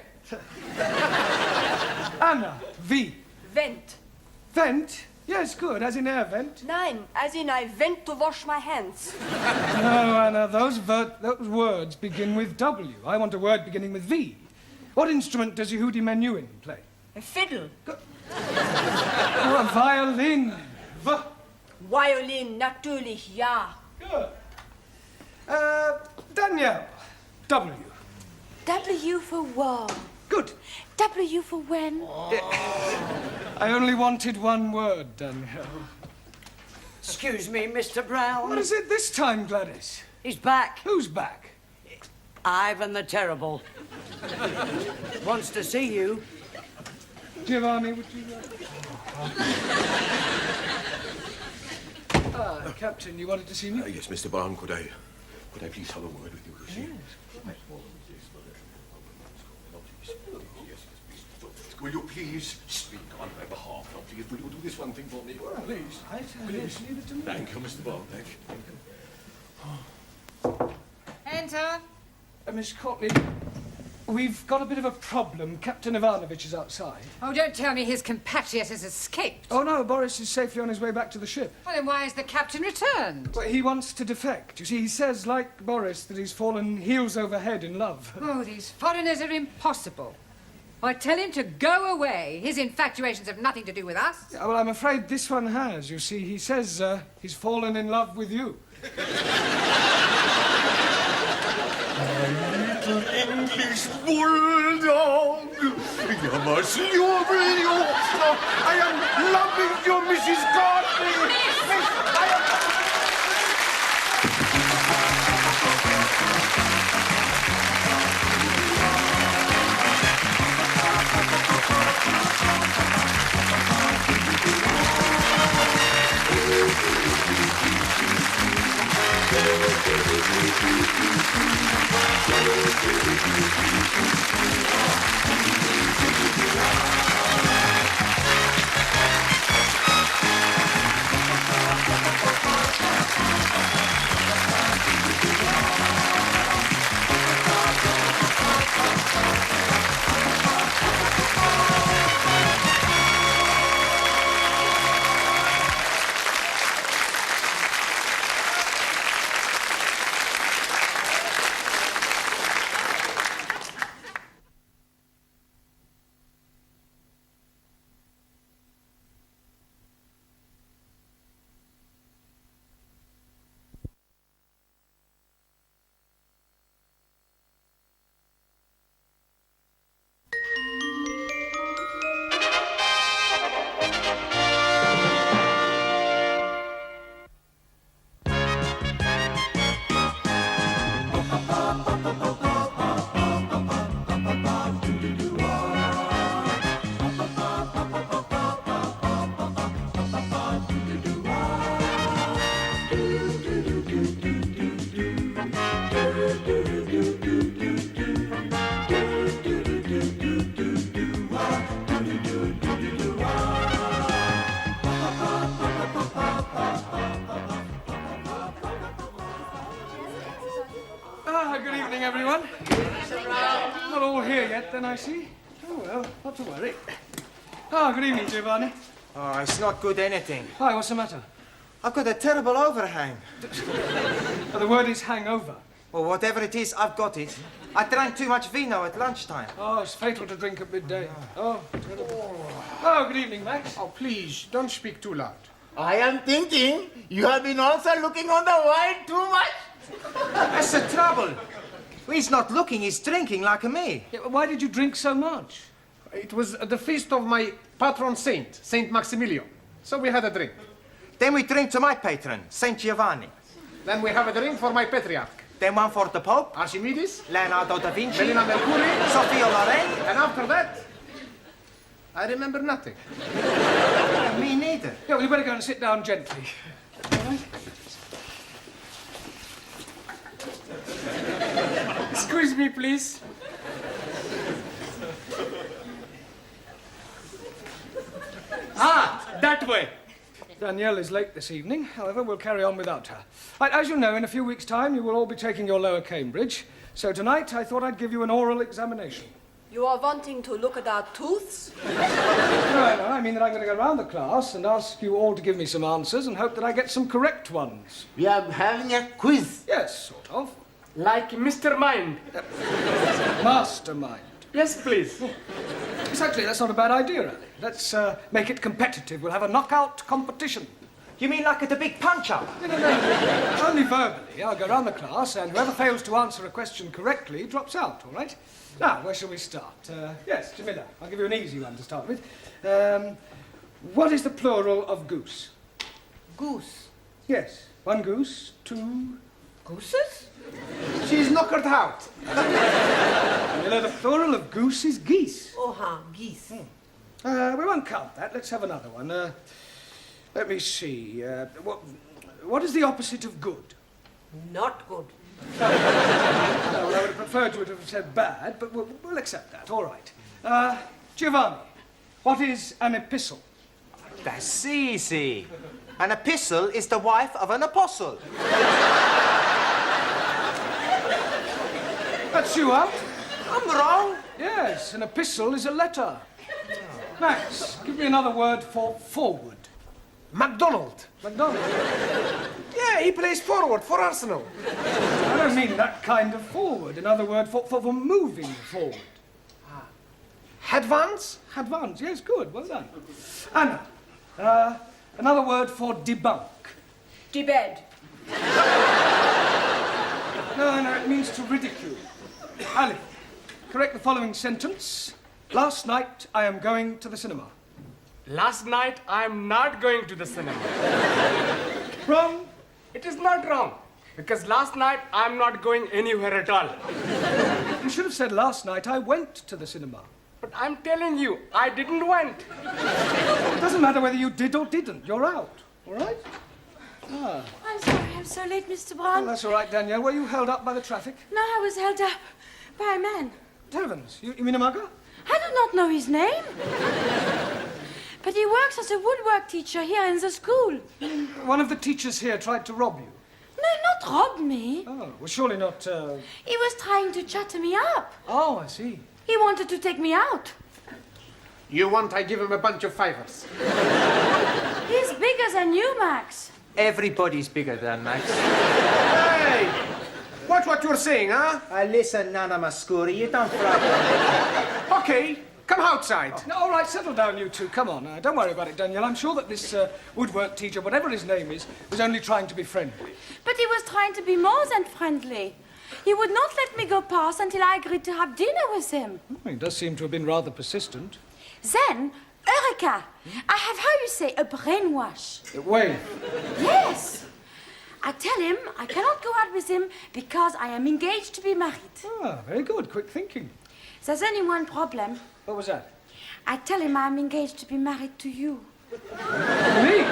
Anna, V. Vent. Vent? Yes, good, as in air vent. Nein, as in I went to wash my hands. No, Anna, those words begin with W. I want a word beginning with V. What instrument does Yehudi Menuhin play? A fiddle. Oh, a violin. V. Violin, natürlich, ja. Good. Danielle. W. W for wall. Good. W for when. I only wanted one word, Danielle. Excuse me, Mr. Brown. What is it this time, Gladys? He's back. Who's back? Ivan the Terrible. Wants to see you. Giovanni, would you... Captain, you wanted to see me? Yes, Mr. Brown, could I please have a word with you? Yes. Will you please speak on my behalf? Now, please, will you do this one thing for me? Please. Please, leave it to me. Thank you, Mr. Brown. Thank you. Enter. Miss Courtney, we've got a bit of a problem. Captain Ivanovich is outside. Oh, don't tell me his compatriot has escaped. Oh, no, Boris is safely on his way back to the ship. Well, then why is the captain returned? Well, he wants to defect. You see, he says, like Boris, that he's fallen heels over head in love. Oh, these foreigners are impossible. I tell him to go away. His infatuations have nothing to do with us. Yeah, well, I'm afraid this one has. You see, he says he's fallen in love with you. Little English bulldog. You must love you. I am loving you, Mrs. Courtney. Yes, I am. Good evening, everyone. Not all here yet, then, I see. Oh, well, not to worry. Good evening, Giovanni. Oh, it's not good anything. Hi, what's the matter? I've got a terrible overhang. The word is hangover. Well, whatever it is, I've got it. I drank too much vino at lunchtime. Oh, it's fatal to drink at midday. Oh, terrible. Oh, good evening, Max. Oh, please, don't speak too loud. I am thinking you have been also looking on the wine too much. That's the trouble. He's not looking, he's drinking like me. Yeah, why did you drink so much? It was the feast of my patron saint, Saint Maximilian. So we had a drink. Then we drink to my patron, Saint Giovanni. Then we have a drink for my patriarch. Then one for the Pope, Archimedes, Leonardo da Vinci, Melina Mercuri, Sophia Loren. and after that, I remember nothing. Me neither. Yeah, well, you better go and sit down gently. All right? Excuse me, please. That way. Danielle is late this evening. However, we'll carry on without her. Right, as you know, in a few weeks' time, you will all be taking your lower Cambridge. So tonight, I thought I'd give you an oral examination. You are wanting to look at our tooths? No, I mean that I'm going to go around the class and ask you all to give me some answers and hope that I get some correct ones. We are having a quiz. Yes, sort of. Like Mr. Mind. Mastermind. Yes, please. Yes, actually, that's not a bad idea, Ali. Let's make it competitive. We'll have a knockout competition. You mean like at the big punch-up? No. Only verbally. I'll go round the class, and whoever fails to answer a question correctly drops out, all right? Now, where shall we start? Yes, Jamila, I'll give you an easy one to start with. What is the plural of goose? Goose. Yes. One goose, two... Gooses? She's knockered out. Jamila, the plural of goose is geese. Oh, geese. We won't count that. Let's have another one. Let me see. What is the opposite of good? Not good. Well, I would have preferred you to have said bad, but we'll accept that. All right. Giovanni, what is an epistle? That's easy. An epistle is the wife of an apostle. That's you out. I'm wrong. Yes, an epistle is a letter. Max, give me another word for forward. MacDonald. MacDonald. Yeah, he plays forward for Arsenal. I don't mean that kind of forward. Another word for moving forward. Advance? Advance, yes, good, well done. Anna, another word for debunk. Debed. No, it means to ridicule. Ali, correct the following sentence. Last night, I am going to the cinema. Last night, I'm not going to the cinema. Wrong. It is not wrong. Because last night, I'm not going anywhere at all. You should have said last night I went to the cinema. But I'm telling you, I didn't went. It doesn't matter whether you did or didn't. You're out. All right? I'm sorry, I'm so late, Mr. Well, Brown. that's all right, Danielle. Were you held up by the traffic? No, I was held up by a man. Heavens, you mean a mugger? I do not know his name. But he works as a woodwork teacher here in the school. One of the teachers here tried to rob you. No, not rob me. Oh, well, surely not, He was trying to chat me up. Oh, I see. He wanted to take me out. You want I give him a bunch of fivers? He's bigger than you, Max. Everybody's bigger than Max. Hey! Watch what you're saying, huh? Listen, Nana Mascuri, you don't frighten me. Okay, come outside. No, all right, settle down, you two. Come on. Don't worry about it, Danielle. I'm sure that this woodwork teacher, whatever his name is, was only trying to be friendly. But he was trying to be more than friendly. He would not let me go past until I agreed to have dinner with him. He does seem to have been rather persistent. Then, Eureka! I have, how you say, a brainwash. Wait. Yes! I tell him I cannot go out with him because I am engaged to be married. Ah, very good. Quick thinking. There's only one problem. What was that? I tell him I'm engaged to be married to you. Me?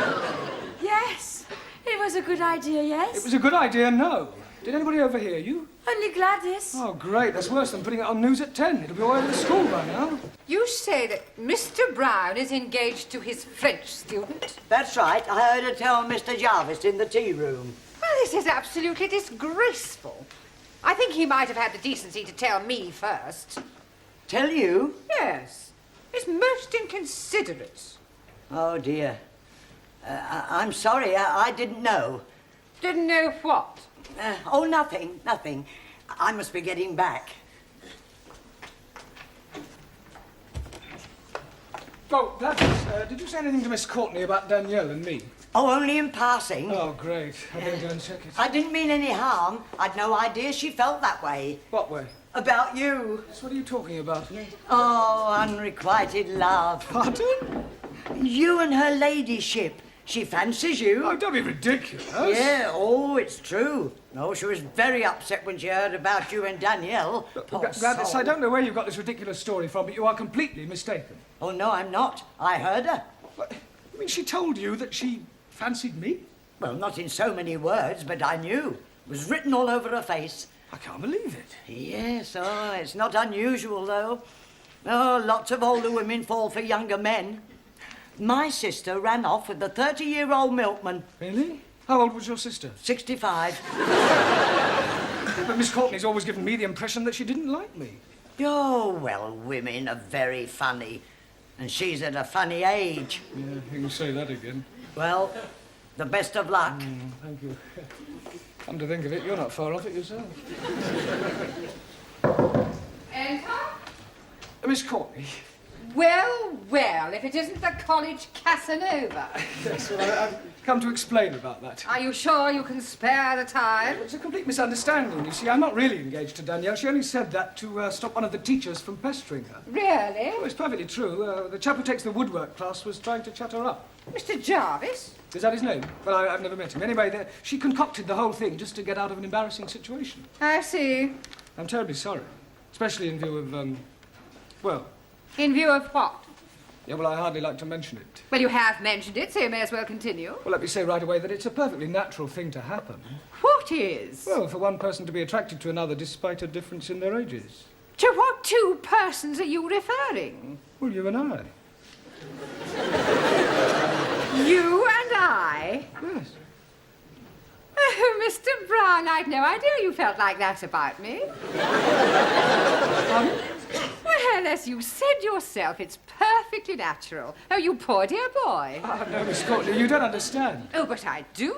Yes. It was a good idea, yes? It was a good idea, no. Did anybody overhear you? Only Gladys. Oh, great. That's worse than putting it on news at 10. It'll be all over the school by now. You say that Mr. Brown is engaged to his French student? That's right. I heard her tell Mr. Jarvis in the tea room. Well, this is absolutely disgraceful. I think he might have had the decency to tell me first. Tell you? Yes. It's most inconsiderate. Oh, dear. I'm sorry. I didn't know. Didn't know what? Oh, nothing, nothing. I must be getting back. Oh, Gladys, did you say anything to Miss Courtney about Danielle and me? Oh, only in passing. Oh, great. I better go and check it. I didn't mean any harm. I'd no idea she felt that way. What way? About you. So what are you talking about? Oh, unrequited love. Pardon? You and her ladyship. She fancies you. Oh, don't be ridiculous. Yeah, oh, it's true. No, she was very upset when she heard about you and Danielle. Poor Gladys, soul. I don't know where you got this ridiculous story from, but you are completely mistaken. Oh, no, I'm not. I heard her. What? I mean, she told you that she fancied me? Well, not in so many words, but I knew. It was written all over her face. I can't believe it. Yes, oh, it's not unusual, though. Oh, lots of older women fall for younger men. My sister ran off with the 30-year-old milkman. Really? How old was your sister? 65. But Miss Courtney's always given me the impression that she didn't like me. Oh, well, women are very funny. And she's at a funny age. Yeah, you can say that again. Well, the best of luck. Thank you. Come to think of it, you're not far off it yourself. Enter? Miss Courtney. Well, well, if it isn't the college Casanova. Yes, well, I've come to explain about that. Are you sure you can spare the time? It's a complete misunderstanding. You see, I'm not really engaged to Danielle. She only said that to stop one of the teachers from pestering her. Really? Oh, it's perfectly true. The chap who takes the woodwork class was trying to chat her up. Mr. Jarvis? Is that his name? Well, I've never met him. Anyway, she concocted the whole thing just to get out of an embarrassing situation. I see. I'm terribly sorry. Especially in view of, well... In view of what? Yeah, well, I hardly like to mention it. Well, you have mentioned it, so you may as well continue. Well, let me say right away that it's a perfectly natural thing to happen. What is? Well, for one person to be attracted to another despite a difference in their ages. To what two persons are you referring? Well, you and I. You and I? Yes. Oh, Mr. Brown, I'd no idea you felt like that about me. Well, as you said yourself, it's perfectly natural. Oh, you poor dear boy. Ah, no, Miss Courtney, you don't understand. Oh, but I do.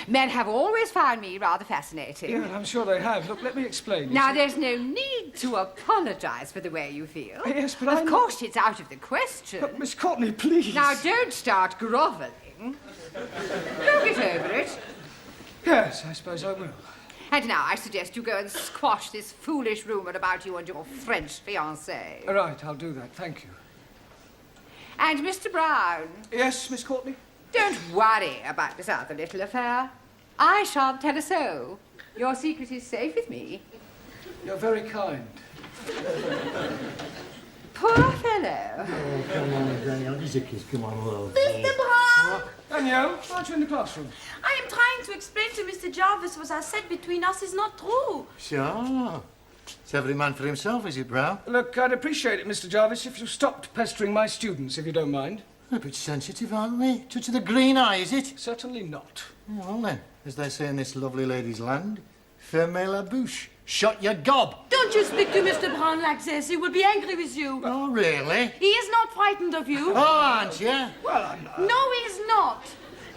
Men have always found me rather fascinating. Yeah, I'm sure they have. Look, let me explain. Now, there's no need to apologize for the way you feel. Yes, but Of course, it's out of the question. But, Miss Courtney, please. Now, don't start grovelling. Don't get over it. Yes, I suppose I will. And now I suggest you go and squash this foolish rumour about you and your French fiancée. All right, I'll do that. Thank you. And Mr. Brown. Yes, Miss Courtney? Don't worry about this other little affair. I shan't tell a soul. Your secret is safe with me. You're very kind. Poor fellow. Oh, come on, Danielle. Just a kiss. Come on, love. Mr. Brown! Danielle, aren't you in the classroom? I am trying to explain to Mr. Jarvis what I said between us is not true. Sure. It's every man for himself, is it, Brown? Look, I'd appreciate it, Mr. Jarvis, if you stopped pestering my students, if you don't mind. A bit sensitive, aren't we? Touch of the green eye, is it? Certainly not. Well, then, as they say in this lovely lady's land, fermez la bouche. Shut your gob. Don't you speak to Mr. Brown like this. He will be angry with you. Oh, really? He is not frightened of you. Oh, aren't you? Well, I'm not. No, he is not.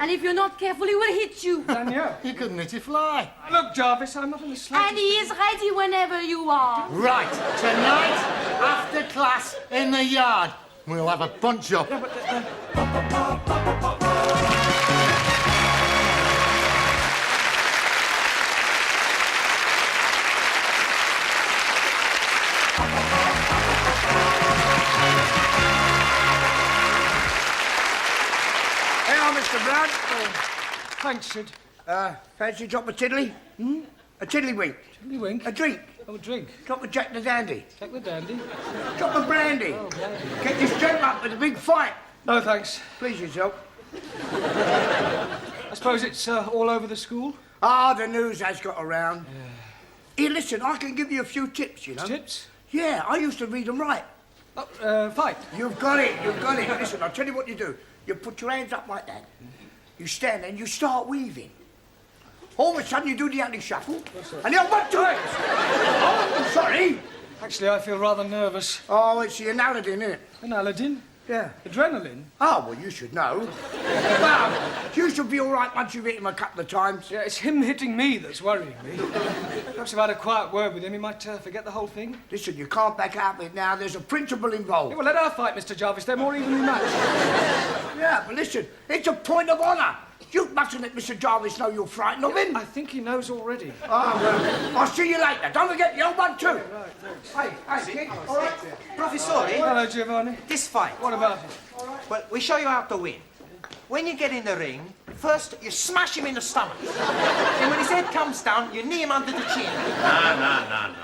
And if you're not careful, he will hit you. Danielle. You couldn't hit a fly. Look, Jarvis, I'm not in the slightest... And he is ready whenever you are. Right, tonight, after class, in the yard, we'll have a punch-up. Yeah, but, Mr. Brown. Oh, thanks, Sid. Fancy a drop of tiddly? Hmm? A tiddlywink. Tiddlywink? A drink. Oh, a drink. Drop of Jack the Dandy. Jack the Dandy? Drop of brandy. Oh, brandy. Get this gent up with a big fight. No, thanks. Please yourself. I suppose it's all over the school? Ah, the news has got around. Here, listen, I can give you a few tips, you know. Tips? Yeah, I used to read them right. Oh, fight. You've got it, you've got it. Listen, I'll tell you what you do. You put your hands up like that. You stand there and you start weaving. All of a sudden you do the anti-shuffle. And the old 1, 2. Oh, sorry. Actually, I feel rather nervous. Oh, it's the Aladdin, isn't it? An Aladdin? Yeah. Adrenaline? Oh, well, you should know. Well, you should be all right once you've hit him a couple of times. Yeah, it's him hitting me that's worrying me. Perhaps if I had a quiet word with him, he might forget the whole thing. Listen, you can't back out of it now. There's a principle involved. Yeah, well, let her fight, Mr. Jarvis. They're more evenly matched. Yeah, but listen, it's a point of honour. You mustn't let Mr. Jarvis know you're frightened of him. I think he knows already. Oh, well, I'll see you later. Don't forget the old one, too. Right, thanks. Hey, kid. All right. Professore, Hello, Giovanni. this fight. What about it? Well, we show you how to win. When you get in the ring, first you smash him in the stomach. And when his head comes down, you knee him under the chin. No.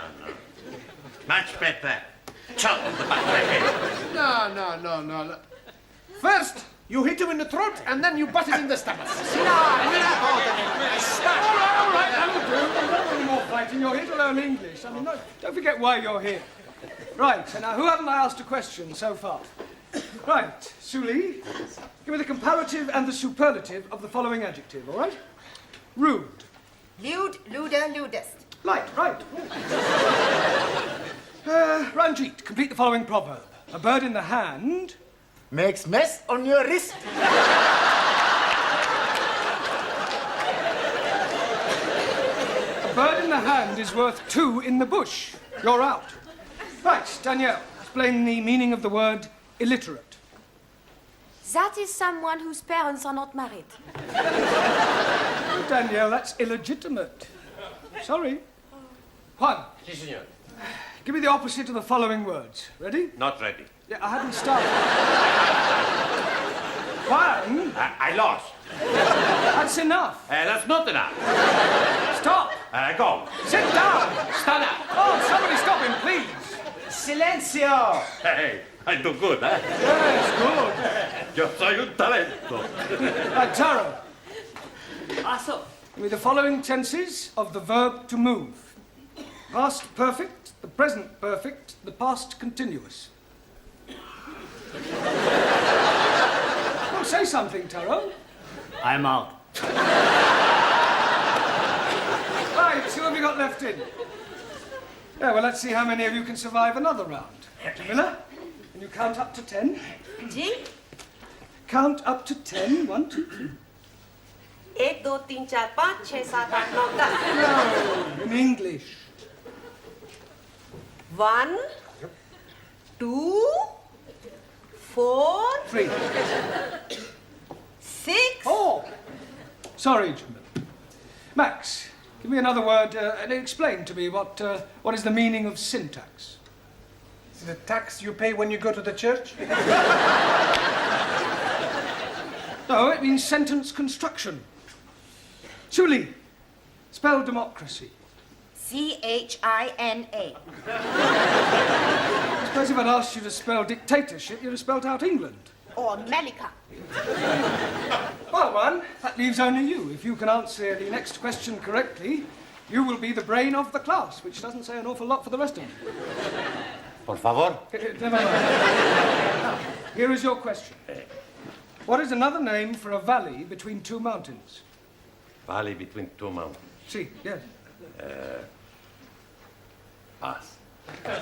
Much better. Chop on the back of the head. No. First, you hit him in the throat, and then you butt him in the stomach. All right, that'll do. Don't any more fighting. You're here to learn English. I mean, no, don't forget why you're here. Right, so now, who haven't I asked a question so far? Right, Suli, give me the comparative and the superlative of the following adjective, all right? Rude. Lewd, lewder, lewdest. Right. Ranjit, complete the following proverb. A bird in the hand... Makes mess on your wrist. A bird in the hand is worth two in the bush. You're out. Right, Danielle, explain the meaning of the word illiterate. That is someone whose parents are not married. Danielle, that's illegitimate. Sorry. Juan. Si, senor. Give me the opposite of the following words. Ready? Not ready. Yeah, I hadn't started. Juan. I lost. That's enough. That's not enough. Stop. Go. Sit down. Stand up. Oh, somebody stop him, please. Silencio! Hey, I do good, eh? Yes, good. Yo soy un talento. Right, Taro. Also, Give me the following tenses of the verb to move. Past perfect, the present perfect, the past continuous. Oh, say something, Taro. I'm out. Right, who have you got left in? Yeah, well, let's see how many of you can survive another round. Jamila, can you count up to 10? Ji Count up to 10. 1, 2, 3. 1 2 3 4 5 6 7 8 9 10 No, in English. 1 2 4 3. 6 4. Sorry, Jamila. Max, give me another word and explain to me what is the meaning of syntax. Is it a tax you pay when you go to the church? No, it means sentence construction. Suli, spell democracy. CHINA. I suppose if I'd asked you to spell dictatorship, you'd have spelled out England. Or America. Well, one, that leaves only you. If you can answer the next question correctly, you will be the brain of the class, which doesn't say an awful lot for the rest of you. Por favor. Never mind. Now, here is your question. What is another name for a valley between two mountains? Valley between two mountains. See, yes. Pass. Yes.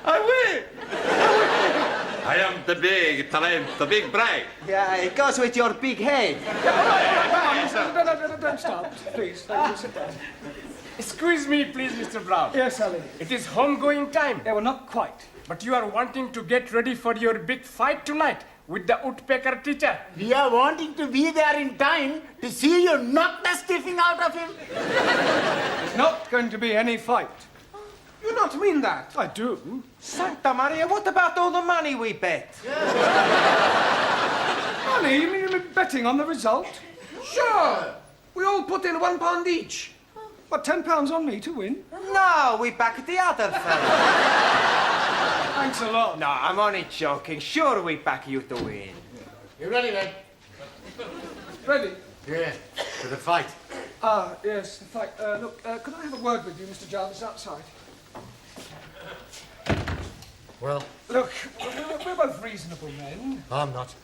I win! I am the big talent, the big brain. Yeah, it goes with your big head. Don't stop, please. Thank you. Sit down. Excuse me, please, Mr. Brown. Yes, Ali. It is home-going time. Yeah, well, not quite. But you are wanting to get ready for your big fight tonight with the woodpecker teacher. We are wanting to be there in time to see you knock the stiffing out of him. There's not going to be any fight. You don't mean that. I do. Santa Maria, what about all the money we bet? Money? You mean betting on the result? Sure. We all put in £1 each. What, £10 on me to win? No, we back the other fella. Thanks a lot. No, I'm only joking. Sure, we back you to win. You ready, then? Ready? Yeah, for the fight. Ah, yes, the fight. Look, could I have a word with you, Mr. Jarvis, outside? Well, Look, we're both reasonable men. I'm not.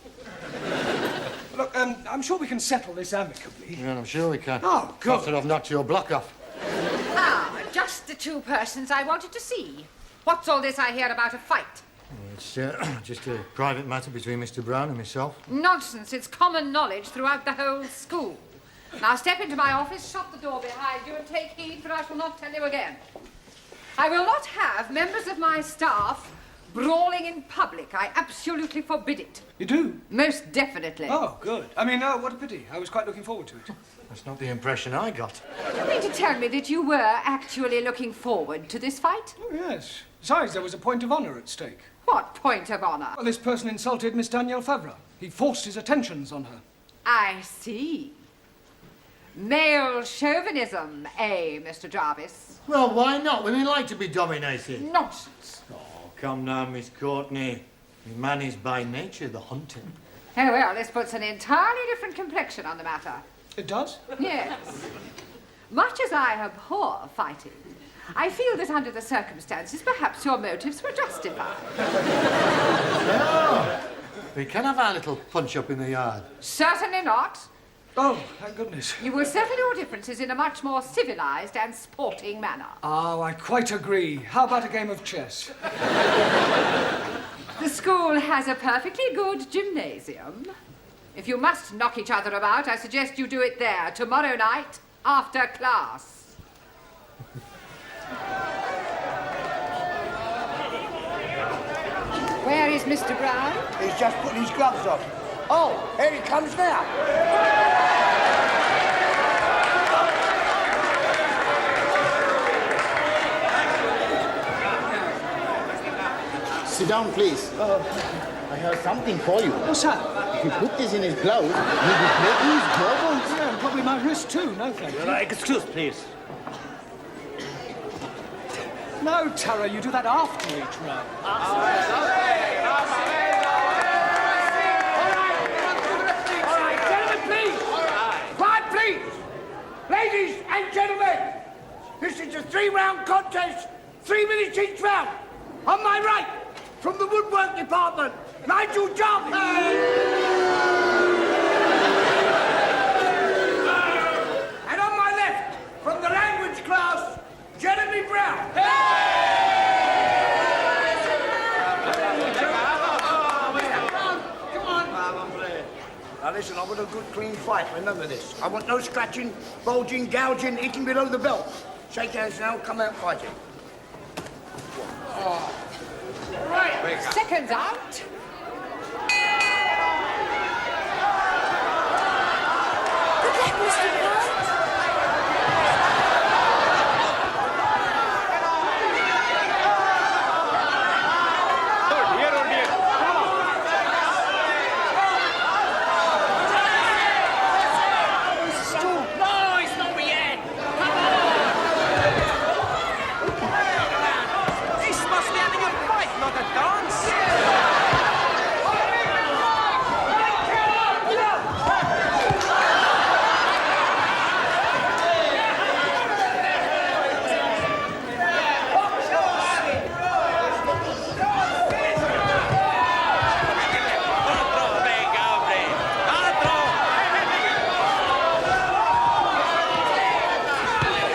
Look, I'm sure we can settle this amicably. Yeah, I'm sure we can. Oh, good. After I've knocked your block off. Ah, just the two persons I wanted to see. What's all this I hear about a fight? It's just a private matter between Mr. Brown and myself. Nonsense. It's common knowledge throughout the whole school. Now step into my office, shut the door behind you, and take heed, for I shall not tell you again. I will not have members of my staff brawling in public. I absolutely forbid it. You do? Most definitely. Oh, good. I mean, what a pity. I was quite looking forward to it. That's not the impression I got. Do you mean to tell me that you were actually looking forward to this fight? Oh, yes. Besides, there was a point of honour at stake. What point of honour? Well, this person insulted Miss Danielle Favre. He forced his attentions on her. I see. Male chauvinism, eh, Mr. Jarvis? Well, why not? Women like to be dominated. Nonsense. Oh, come now, Miss Courtney. Man is by nature the hunter. Oh, well, this puts an entirely different complexion on the matter. It does? Yes. Much as I abhor fighting, I feel that under the circumstances, perhaps your motives were justified. No. We can have our little punch-up in the yard. Certainly not. Oh, thank goodness. You will settle your differences in a much more civilized and sporting manner. Oh, I quite agree. How about a game of chess? The school has a perfectly good gymnasium. If you must knock each other about, I suggest you do it there tomorrow night after class. Where is Mr. Brown? He's just putting his gloves on. Oh, here he comes now. Sit down, please. I have something for you. What's that? If you put this in his glove, you'll be breaking his jawbones. Yeah, and probably my wrist too. No, thank you. Excuse, please. No, Tara, you do that after each round. All right, gentlemen, please. Quiet, please. Ladies and gentlemen, this is a 3-round contest, 3 minutes each round. On my right, from the woodwork department, Nigel Jarvis. And on my left, from the language class, Jeremy Brown. Now listen, I want a good clean fight, remember this. I want no scratching, bulging, gouging, eating below the belt. Shake hands now, come out fighting. Right, seconds out. Good luck, Mr. Brown. No, it's not me yet. This must be having a fight, not a dance.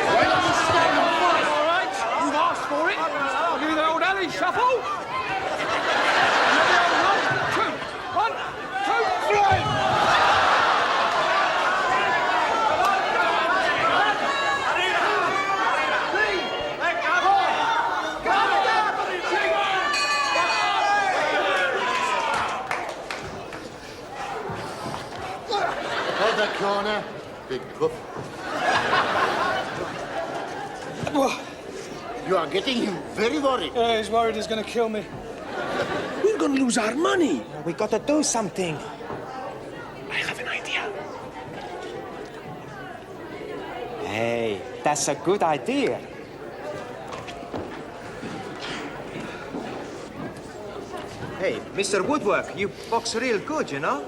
All right, you've asked for it. I'll give you the old alley shuffle. And then the old 1, 2, 3. Hold that corner, big puff. You are getting him very worried. He's worried he's going to kill me. We're gonna lose our money. We gotta do something. I have an idea. Hey, that's a good idea. Hey, Mr. Woodwork, you box real good, you know?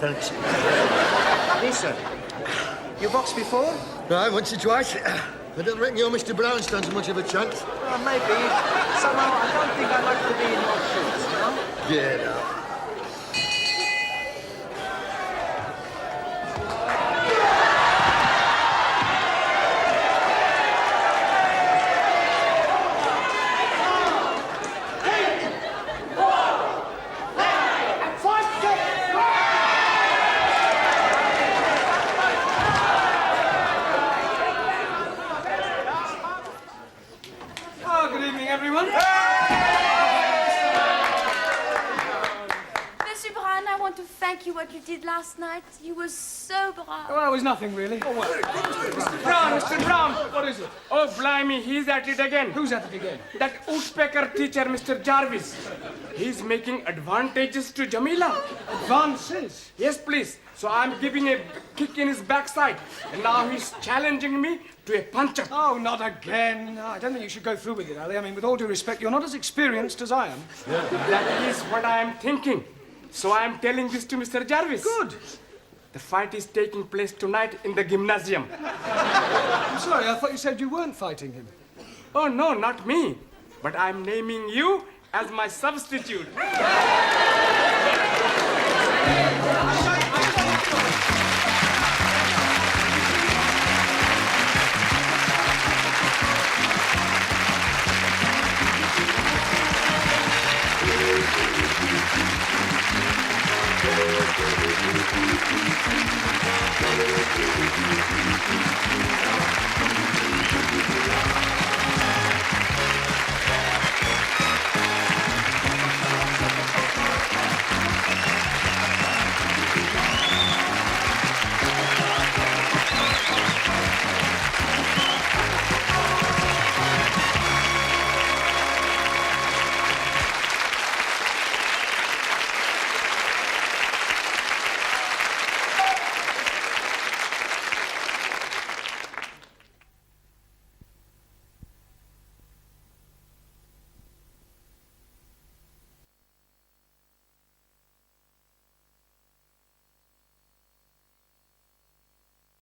Thanks. Listen, you boxed before? Right, once or twice. I don't reckon your Mr. Brown stands much of a chance. Maybe. Somehow, I don't think I like to be in your shoes, you know? Get out. what you did last night? You were so brave. Well, it was nothing really. Oh, well. Mr. Brown, Mr. Brown. What is it? Oh, blimey, he's at it again. Who's at it again? That woodpecker teacher, Mr. Jarvis. He's making advantages to Jamila. Advances? Yes, please. So I'm giving a kick in his backside. And now he's challenging me to a punch-up. Oh, not again. No, I don't think you should go through with it, Ali. I mean, with all due respect, you're not as experienced as I am. That is what I am thinking. So I am telling this to Mr. Jarvis. Good. The fight is taking place tonight in the gymnasium. I'm sorry, I thought you said you weren't fighting him. Oh, no, not me. But I'm naming you as my substitute.